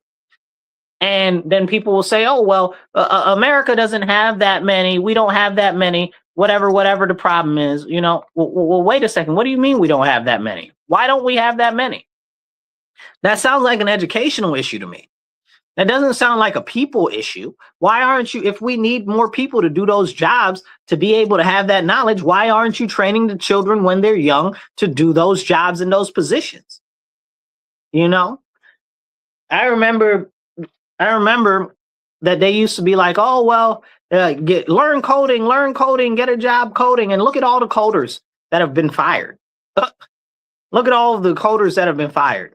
And then people will say, oh, well, America doesn't have that many. We don't have that many, whatever the problem is, you know. Well, wait a second. What do you mean we don't have that many? Why don't we have that many? That sounds like an educational issue to me. That doesn't sound like a people issue. Why aren't you, if we need more people to do those jobs, to be able to have that knowledge, why aren't you training the children when they're young to do those jobs in those positions? You know, I remember that they used to be like, oh, well, learn coding, get a job coding. And look at all the coders that have been fired. Look at all of the coders that have been fired.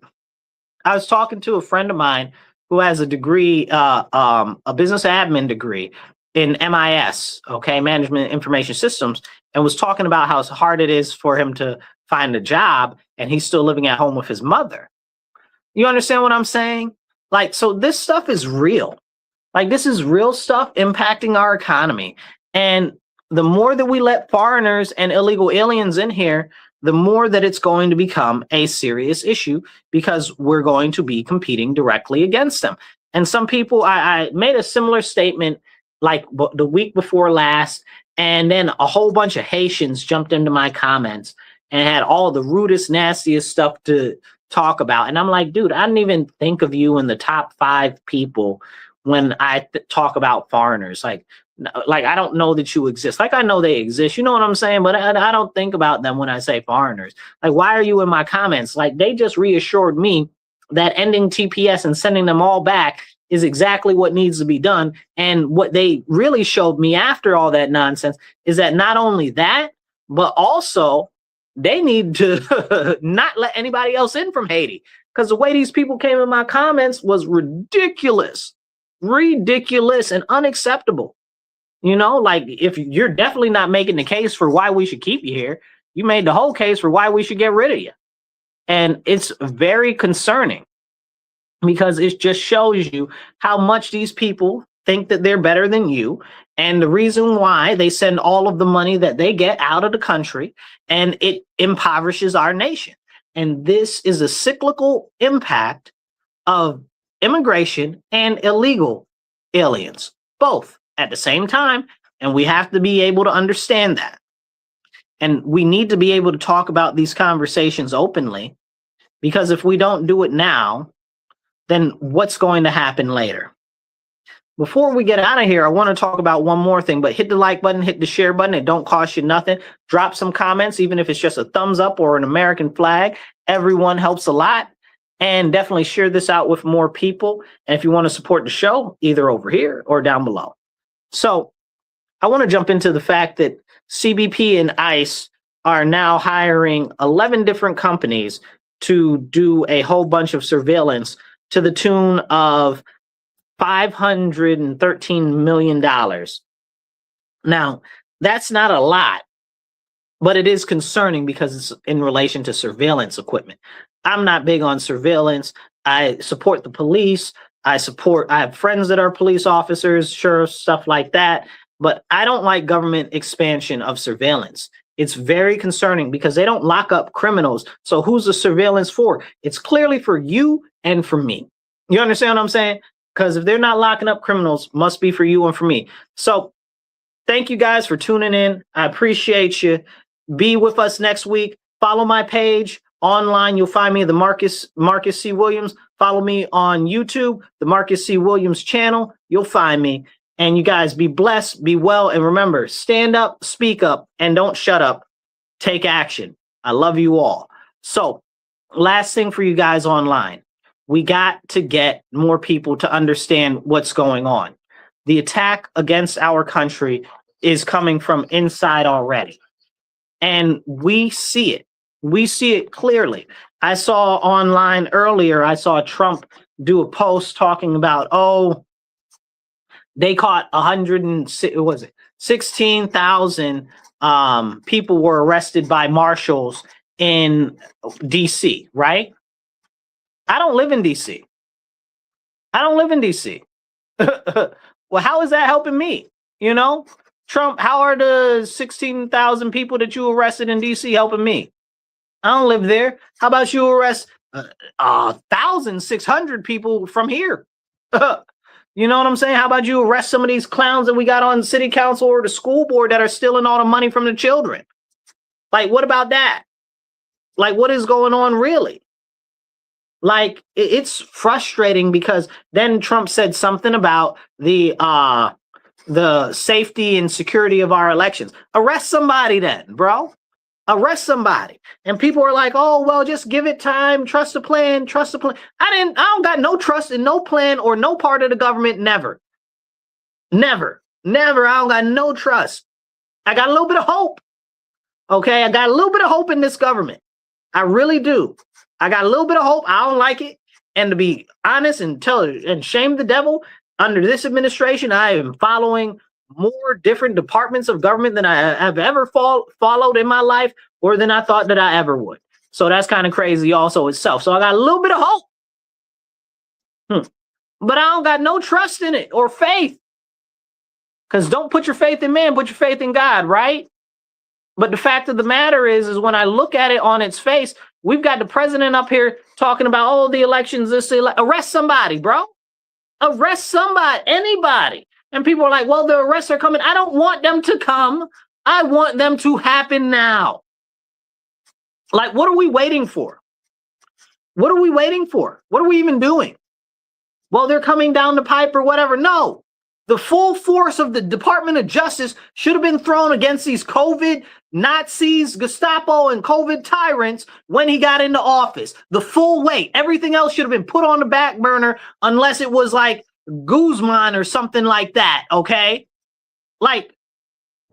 I was talking to a friend of mine who has a degree, a business admin degree in MIS, okay, Management Information Systems, and was talking about how hard it is for him to find a job, and he's still living at home with his mother. You understand what I'm saying? Like, so this stuff is real. Like, this is real stuff impacting our economy. And the more that we let foreigners and illegal aliens in here, the more that it's going to become a serious issue, because we're going to be competing directly against them. And some people, I made a similar statement like the week before last, and then a whole bunch of Haitians jumped into my comments and had all the rudest, nastiest stuff to talk about. And I'm like, dude, I didn't even think of you in the top 5 people when I talk about foreigners. Like, I don't know that you exist. Like, I know they exist, you know what I'm saying? But I don't think about them when I say foreigners. Like, why are you in my comments? Like, they just reassured me that ending TPS and sending them all back is exactly what needs to be done. And what they really showed me after all that nonsense is that not only that, but also they need to not let anybody else in from Haiti. Because the way these people came in my comments was ridiculous and unacceptable. You know, like, if you're definitely not making the case for why we should keep you here, you made the whole case for why we should get rid of you. And it's very concerning, because it just shows you how much these people think that they're better than you, and the reason why they send all of the money that they get out of the country, and it impoverishes our nation. And this is a cyclical impact of immigration and illegal aliens, both at the same time, and we have to be able to understand that. And we need to be able to talk about these conversations openly, because if we don't do it now, then what's going to happen later? Before we get out of here, I want to talk about one more thing, but hit the like button, hit the share button. It don't cost you nothing. Drop some comments, even if it's just a thumbs up or an American flag. Everyone helps a lot. And definitely share this out with more people. And if you want to support the show, either over here or down below. So I want to jump into the fact that CBP and ICE are now hiring 11 different companies to do a whole bunch of surveillance to the tune of $513 million. Now, that's not a lot, but it is concerning because it's in relation to surveillance equipment. I'm not big on surveillance. I support the police, I have friends that are police officers, sheriffs, stuff like that. But I don't like government expansion of surveillance. It's very concerning because they don't lock up criminals. So who's the surveillance for? It's clearly for you and for me. You understand what I'm saying? Because if they're not locking up criminals, must be for you and for me. So thank you guys for tuning in. I appreciate you. Be with us next week. Follow my page online. You'll find me the Marcus C. Williams. Follow me on YouTube, the Marcus C. Williams channel. You'll find me. And you guys be blessed, be well, and remember, stand up, speak up, and don't shut up. Take action. I love you all. So, last thing for you guys online. We got to get more people to understand what's going on. The attack against our country is coming from inside already. And we see it. We see it clearly. I saw online earlier, I saw Trump do a post talking about, they caught 16,000 people were arrested by marshals in DC, right? I don't live in DC. Well, how is that helping me? You know, Trump, how are the 16,000 people that you arrested in DC helping me? I don't live there. How about you arrest 1,600 people from here? You know what I'm saying? How about you arrest some of these clowns that we got on city council or the school board that are stealing all the money from the children? Like, what about that? Like, what is going on really? Like, it's frustrating because then Trump said something about the safety and security of our elections. Arrest somebody then, bro. Arrest somebody. And people are like, oh, well, just give it time. Trust the plan. Trust the plan. I don't got no trust in no plan or no part of the government. Never. I don't got no trust. I got a little bit of hope. Okay. I got a little bit of hope in this government. I really do. I got a little bit of hope. I don't like it. And to be honest and shame the devil, under this administration, I am following more different departments of government than I have ever followed in my life or than I thought that I ever would. So that's kind of crazy also itself. So I got a little bit of hope, but I don't got no trust in it or faith, because don't put your faith in man, put your faith in God, right? But the fact of the matter is when I look at it on its face, we've got the president up here talking about, the elections, arrest somebody, bro. Arrest somebody, anybody. And people are like, well, the arrests are coming. I don't want them to come. I want them to happen now. Like, what are we waiting for? What are we waiting for? What are we even doing? Well, they're coming down the pipe or whatever. No, the full force of the Department of Justice should have been thrown against these COVID Nazis, Gestapo, and COVID tyrants when he got into office. The full weight. Everything else should have been put on the back burner unless it was like Guzman or something like that, okay? Like,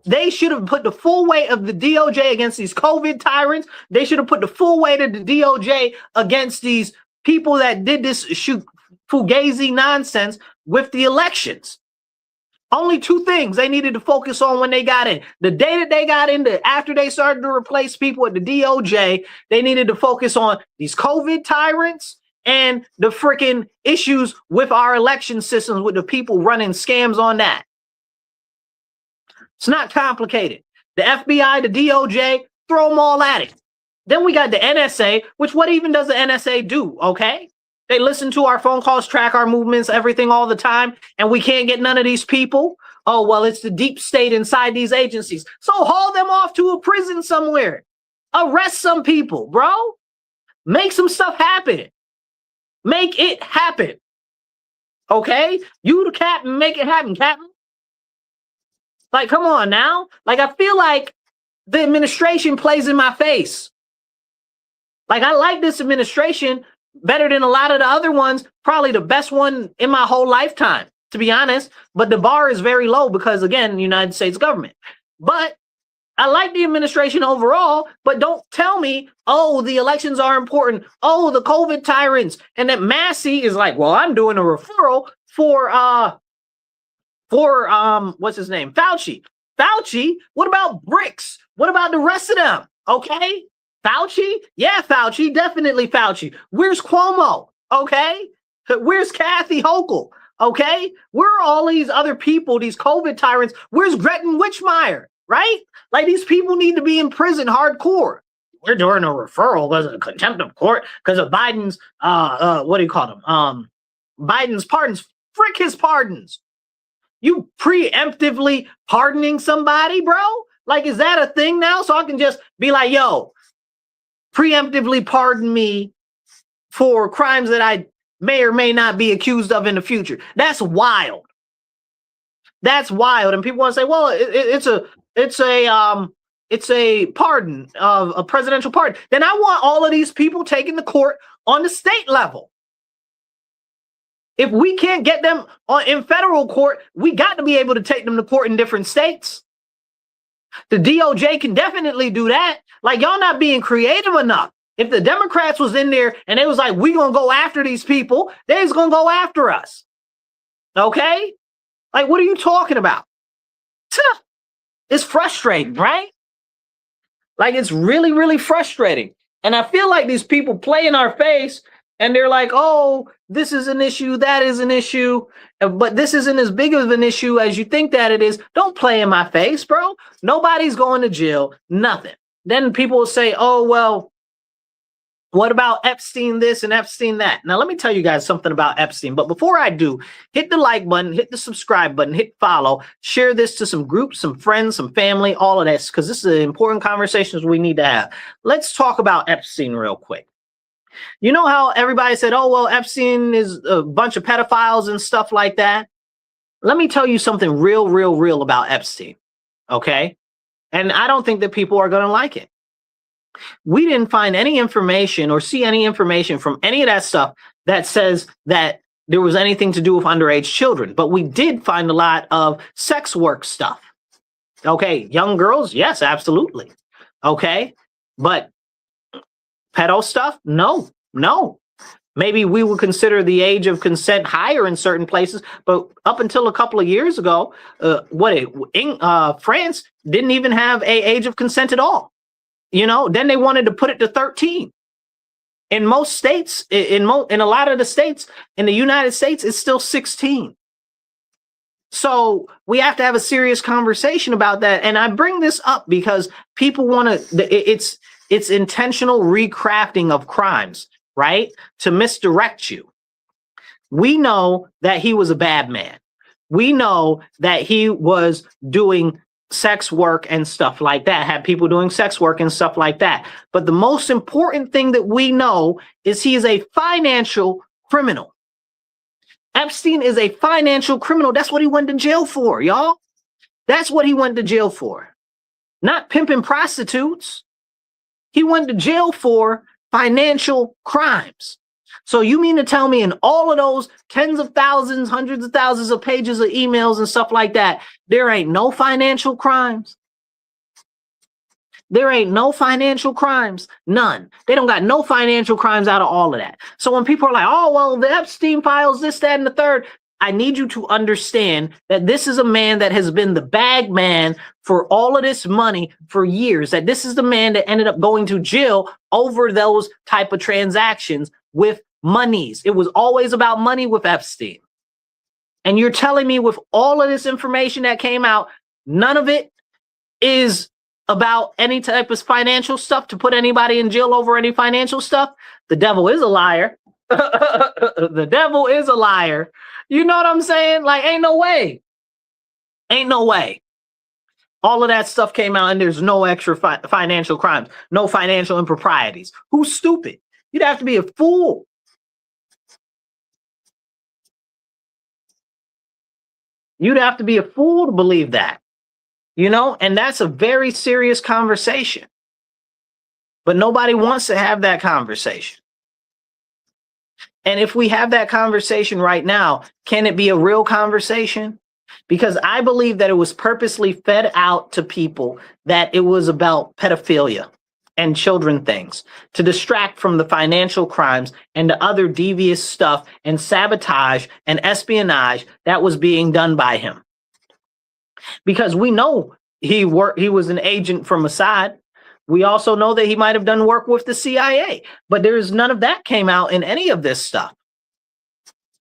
they should have put the full weight of the DOJ against these COVID tyrants. They should have put the full weight of the DOJ against these people that did this fugazi nonsense with the elections. Only two things they needed to focus on when they got in. The day that they got in, after they started to replace people at the DOJ, they needed to focus on these COVID tyrants and the freaking issues with our election systems with the people running scams on that. It's not complicated. The FBI, the DOJ, throw them all at it. Then we got the NSA, which what even does the NSA do, okay? They listen to our phone calls, track our movements, everything all the time, and we can't get none of these people. Oh, well, it's the deep state inside these agencies. So haul them off to a prison somewhere. Arrest some people, bro. Make some stuff happen. Make it happen. Okay? You the captain, make it happen, captain. Like, come on now. Like, I feel like the administration plays in my face. Like, I like this administration better than a lot of the other ones. Probably the best one in my whole lifetime, to be honest. But the bar is very low because, again, United States government. But I like the administration overall, but don't tell me, oh, the elections are important. Oh, the COVID tyrants. And that Massey is like, well, I'm doing a referral for what's his name? Fauci. Fauci, what about BRICS? What about the rest of them? Okay. Fauci? Yeah, Fauci, definitely Fauci. Where's Cuomo? Okay. Where's Kathy Hochul? Okay, where are all these other people, these COVID tyrants? Where's Gretchen Whitmire? Right? Like, these people need to be in prison hardcore. We're doing a referral because of contempt of court because of Biden's what do you call them? Biden's pardons. Frick his pardons. You preemptively pardoning somebody, bro? Like, is that a thing now? So I can just be like, yo, preemptively pardon me for crimes that I may or may not be accused of in the future. That's wild. That's wild. And people want to say, well, it's a pardon, of a presidential pardon. Then I want all of these people taken to court on the state level. If we can't get them in federal court, we got to be able to take them to court in different states. The DOJ can definitely do that. Like, y'all not being creative enough. If the Democrats was in there and they was like, we gonna go after these people, they was gonna go after us. Okay? Like, what are you talking about? It's frustrating, right? Like, it's really, really frustrating. And I feel like these people play in our face and they're like, oh, this is an issue, that is an issue, but this isn't as big of an issue as you think that it is. Don't play in my face, bro. Nobody's going to jail, nothing. Then people will say, oh, well, what about Epstein this and Epstein that? Now, let me tell you guys something about Epstein. But before I do, hit the like button, hit the subscribe button, hit follow, share this to some groups, some friends, some family, all of this, because this is an important conversations we need to have. Let's talk about Epstein real quick. You know how everybody said, oh, well, Epstein is a bunch of pedophiles and stuff like that? Let me tell you something real about Epstein, okay? And I don't think that people are going to like it. We didn't find any information or see any information from any of that stuff that says that there was anything to do with underage children. But we did find a lot of sex work stuff. Okay, young girls, yes, absolutely. Okay, but pedo stuff? No. Maybe we would consider the age of consent higher in certain places, but up until a couple of years ago, France didn't even have an age of consent at all. You know, then they wanted to put it to 13. In most states, in a lot of the states in the United States, it's still 16. So we have to have a serious conversation about that. And I bring this up because people want to, it's intentional recrafting of crimes, right? To misdirect you. We know that he was a bad man. We know that he was doing sex work and stuff like that, had people doing sex work and stuff like that. But the most important thing that we know is he is a financial criminal. Epstein is a financial criminal. That's what he went to jail for, y'all. That's what he went to jail for. Not pimping prostitutes. He went to jail for financial crimes. So you mean to tell me in all of those tens of thousands, hundreds of thousands of pages of emails and stuff like that, there ain't no financial crimes? There ain't no financial crimes. None. They don't got no financial crimes out of all of that. So when people are like, oh, well, the Epstein files, this, that, and the third, I need you to understand that this is a man that has been the bag man for all of this money for years, that this is the man that ended up going to jail over those type of transactions with monies. It was always about money with Epstein. And you're telling me with all of this information that came out, none of it is about any type of financial stuff to put anybody in jail over any financial stuff? The devil is a liar. The devil is a liar. You know what I'm saying? Like, ain't no way. Ain't no way. All of that stuff came out and there's no extra financial crimes, no financial improprieties. Who's stupid? You'd have to be a fool. You'd have to be a fool to believe that, you know, and that's a very serious conversation. But nobody wants to have that conversation. And if we have that conversation right now, can it be a real conversation? Because I believe that it was purposely fed out to people that it was about pedophilia and children things to distract from the financial crimes and the other devious stuff and sabotage and espionage that was being done by him. Because we know he was an agent for Mossad. We also know that he might have done work with the CIA, but there's none of that came out in any of this stuff.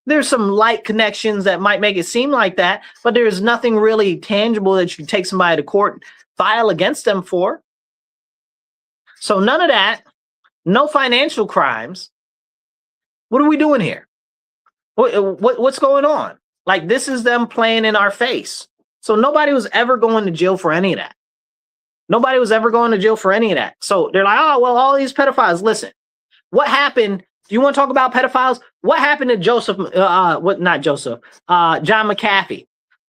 There's some light connections that might make it seem like that, but there's nothing really tangible that you can take somebody to court, file against them for. So none of that, no financial crimes. What are we doing here? What's going on? Like, this is them playing in our face. So nobody was ever going to jail for any of that. Nobody was ever going to jail for any of that. So they're like, oh, well, all these pedophiles. Listen, what happened? Do you want to talk about pedophiles? What happened to John McAfee?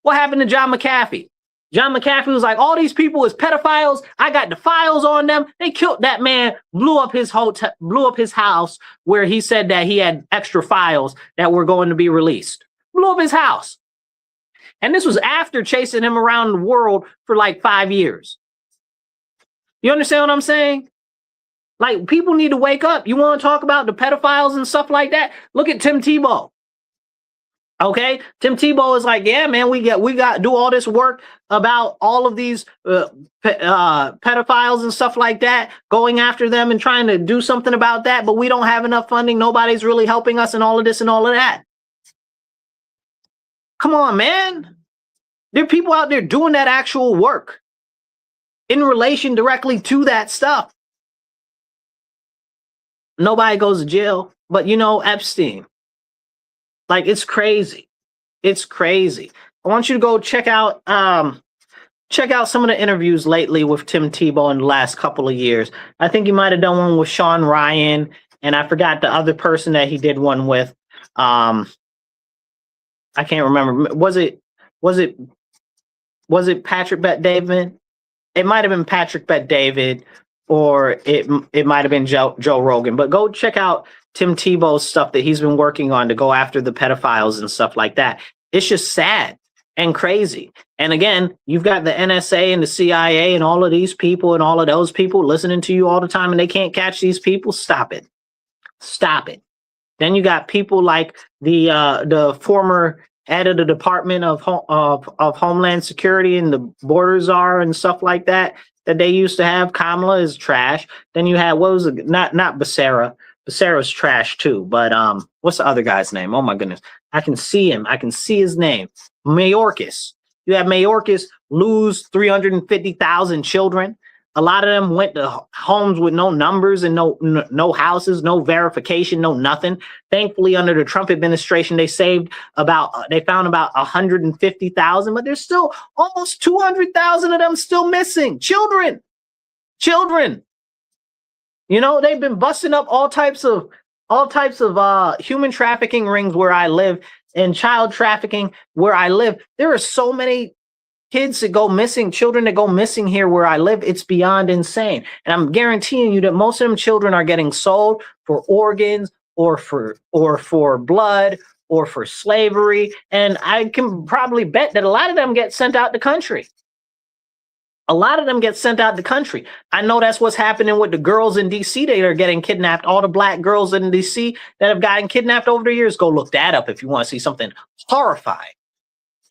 What happened to John McAfee? John McAfee was like, all these people is pedophiles. I got the files on them. They killed that man, blew up his hotel, blew up his house where he said that he had extra files that were going to be released. Blew up his house. And this was after chasing him around the world for like 5 years. You understand what I'm saying? Like, people need to wake up. You want to talk about the pedophiles and stuff like that? Look at Tim Tebow. Okay, Tim Tebow is like, yeah, man, we got to do all this work about all of these pedophiles and stuff like that, going after them and trying to do something about that, but we don't have enough funding. Nobody's really helping us and all of this and all of that. Come on, man. There are people out there doing that actual work in relation directly to that stuff. Nobody goes to jail, but you know, Epstein. Like, it's crazy. It's crazy. I want you to go check out some of the interviews lately with Tim Tebow in the last couple of years. I think he might have done one with Sean Ryan, and I forgot the other person that he did one with. I can't remember. Was it Patrick Bet-David? It might have been Patrick Bet-David, or it might have been Joe Rogan. But go check out Tim Tebow's stuff that he's been working on to go after the pedophiles and stuff like that. It's just sad and crazy. And again, you've got the NSA and the CIA and all of these people and all of those people listening to you all the time, and they can't catch these people. Stop it. Stop it. Then you got people like the former head of the Department of Homeland Security and the border czar and stuff like that they used to have. Kamala is trash. Then you had, what was it? Not Becerra. Becerra's trash too. But what's the other guy's name? Oh my goodness. I can see him. I can see his name. Mayorkas. You have Mayorkas lose 350,000 children. A lot of them went to homes with no numbers and no houses, no verification, no nothing. Thankfully, under the Trump administration, they found about 150,000, but there's still almost 200,000 of them still missing. Children. You know, they've been busting up all types of human trafficking rings where I live, and child trafficking where I live. There are so many kids that go missing, children that go missing here where I live. It's beyond insane. And I'm guaranteeing you that most of them children are getting sold for organs or for blood or for slavery. And I can probably bet that a lot of them get sent out the country. A lot of them get sent out the country. I know that's what's happening with the girls in D.C. that are getting kidnapped. All the black girls in D.C. that have gotten kidnapped over the years. Go look that up if you want to see something horrifying.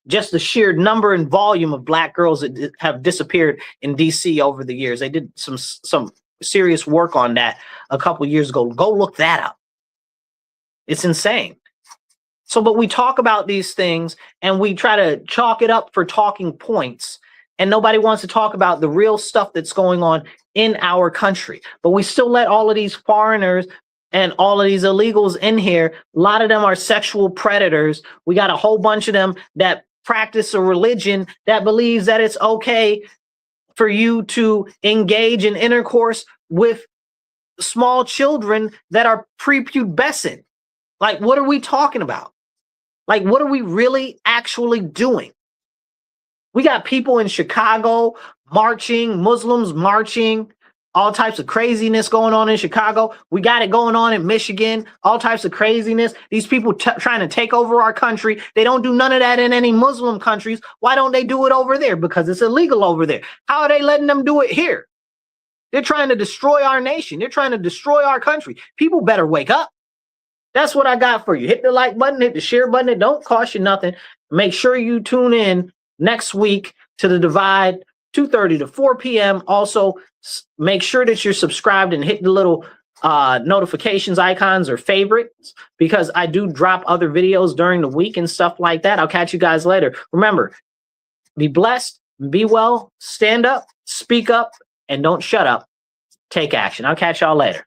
Just the sheer number and volume of black girls that have disappeared in D.C. over the years. They did some serious work on that a couple years ago. Go look that up. It's insane. So, but we talk about these things and we try to chalk it up for talking points. And nobody wants to talk about the real stuff that's going on in our country. But we still let all of these foreigners and all of these illegals in here. A lot of them are sexual predators. We got a whole bunch of them that practice a religion that believes that it's okay for you to engage in intercourse with small children that are prepubescent. Like, what are we talking about? Like, what are we really actually doing? We got people in Chicago marching, Muslims marching, all types of craziness going on in Chicago. We got it going on in Michigan, all types of craziness. These people trying to take over our country. They don't do none of that in any Muslim countries. Why don't they do it over there? Because it's illegal over there. How are they letting them do it here? They're trying to destroy our nation. They're trying to destroy our country. People better wake up. That's what I got for you. Hit the like button, hit the share button. It don't cost you nothing. Make sure you tune in next week to The Divide, 2:30 to 4 p.m. Also, make sure that you're subscribed and hit the little notifications icons or favorites, because I do drop other videos during the week and stuff like that. I'll catch you guys later. Remember, be blessed, be well, stand up, speak up, and don't shut up. Take action. I'll catch y'all later.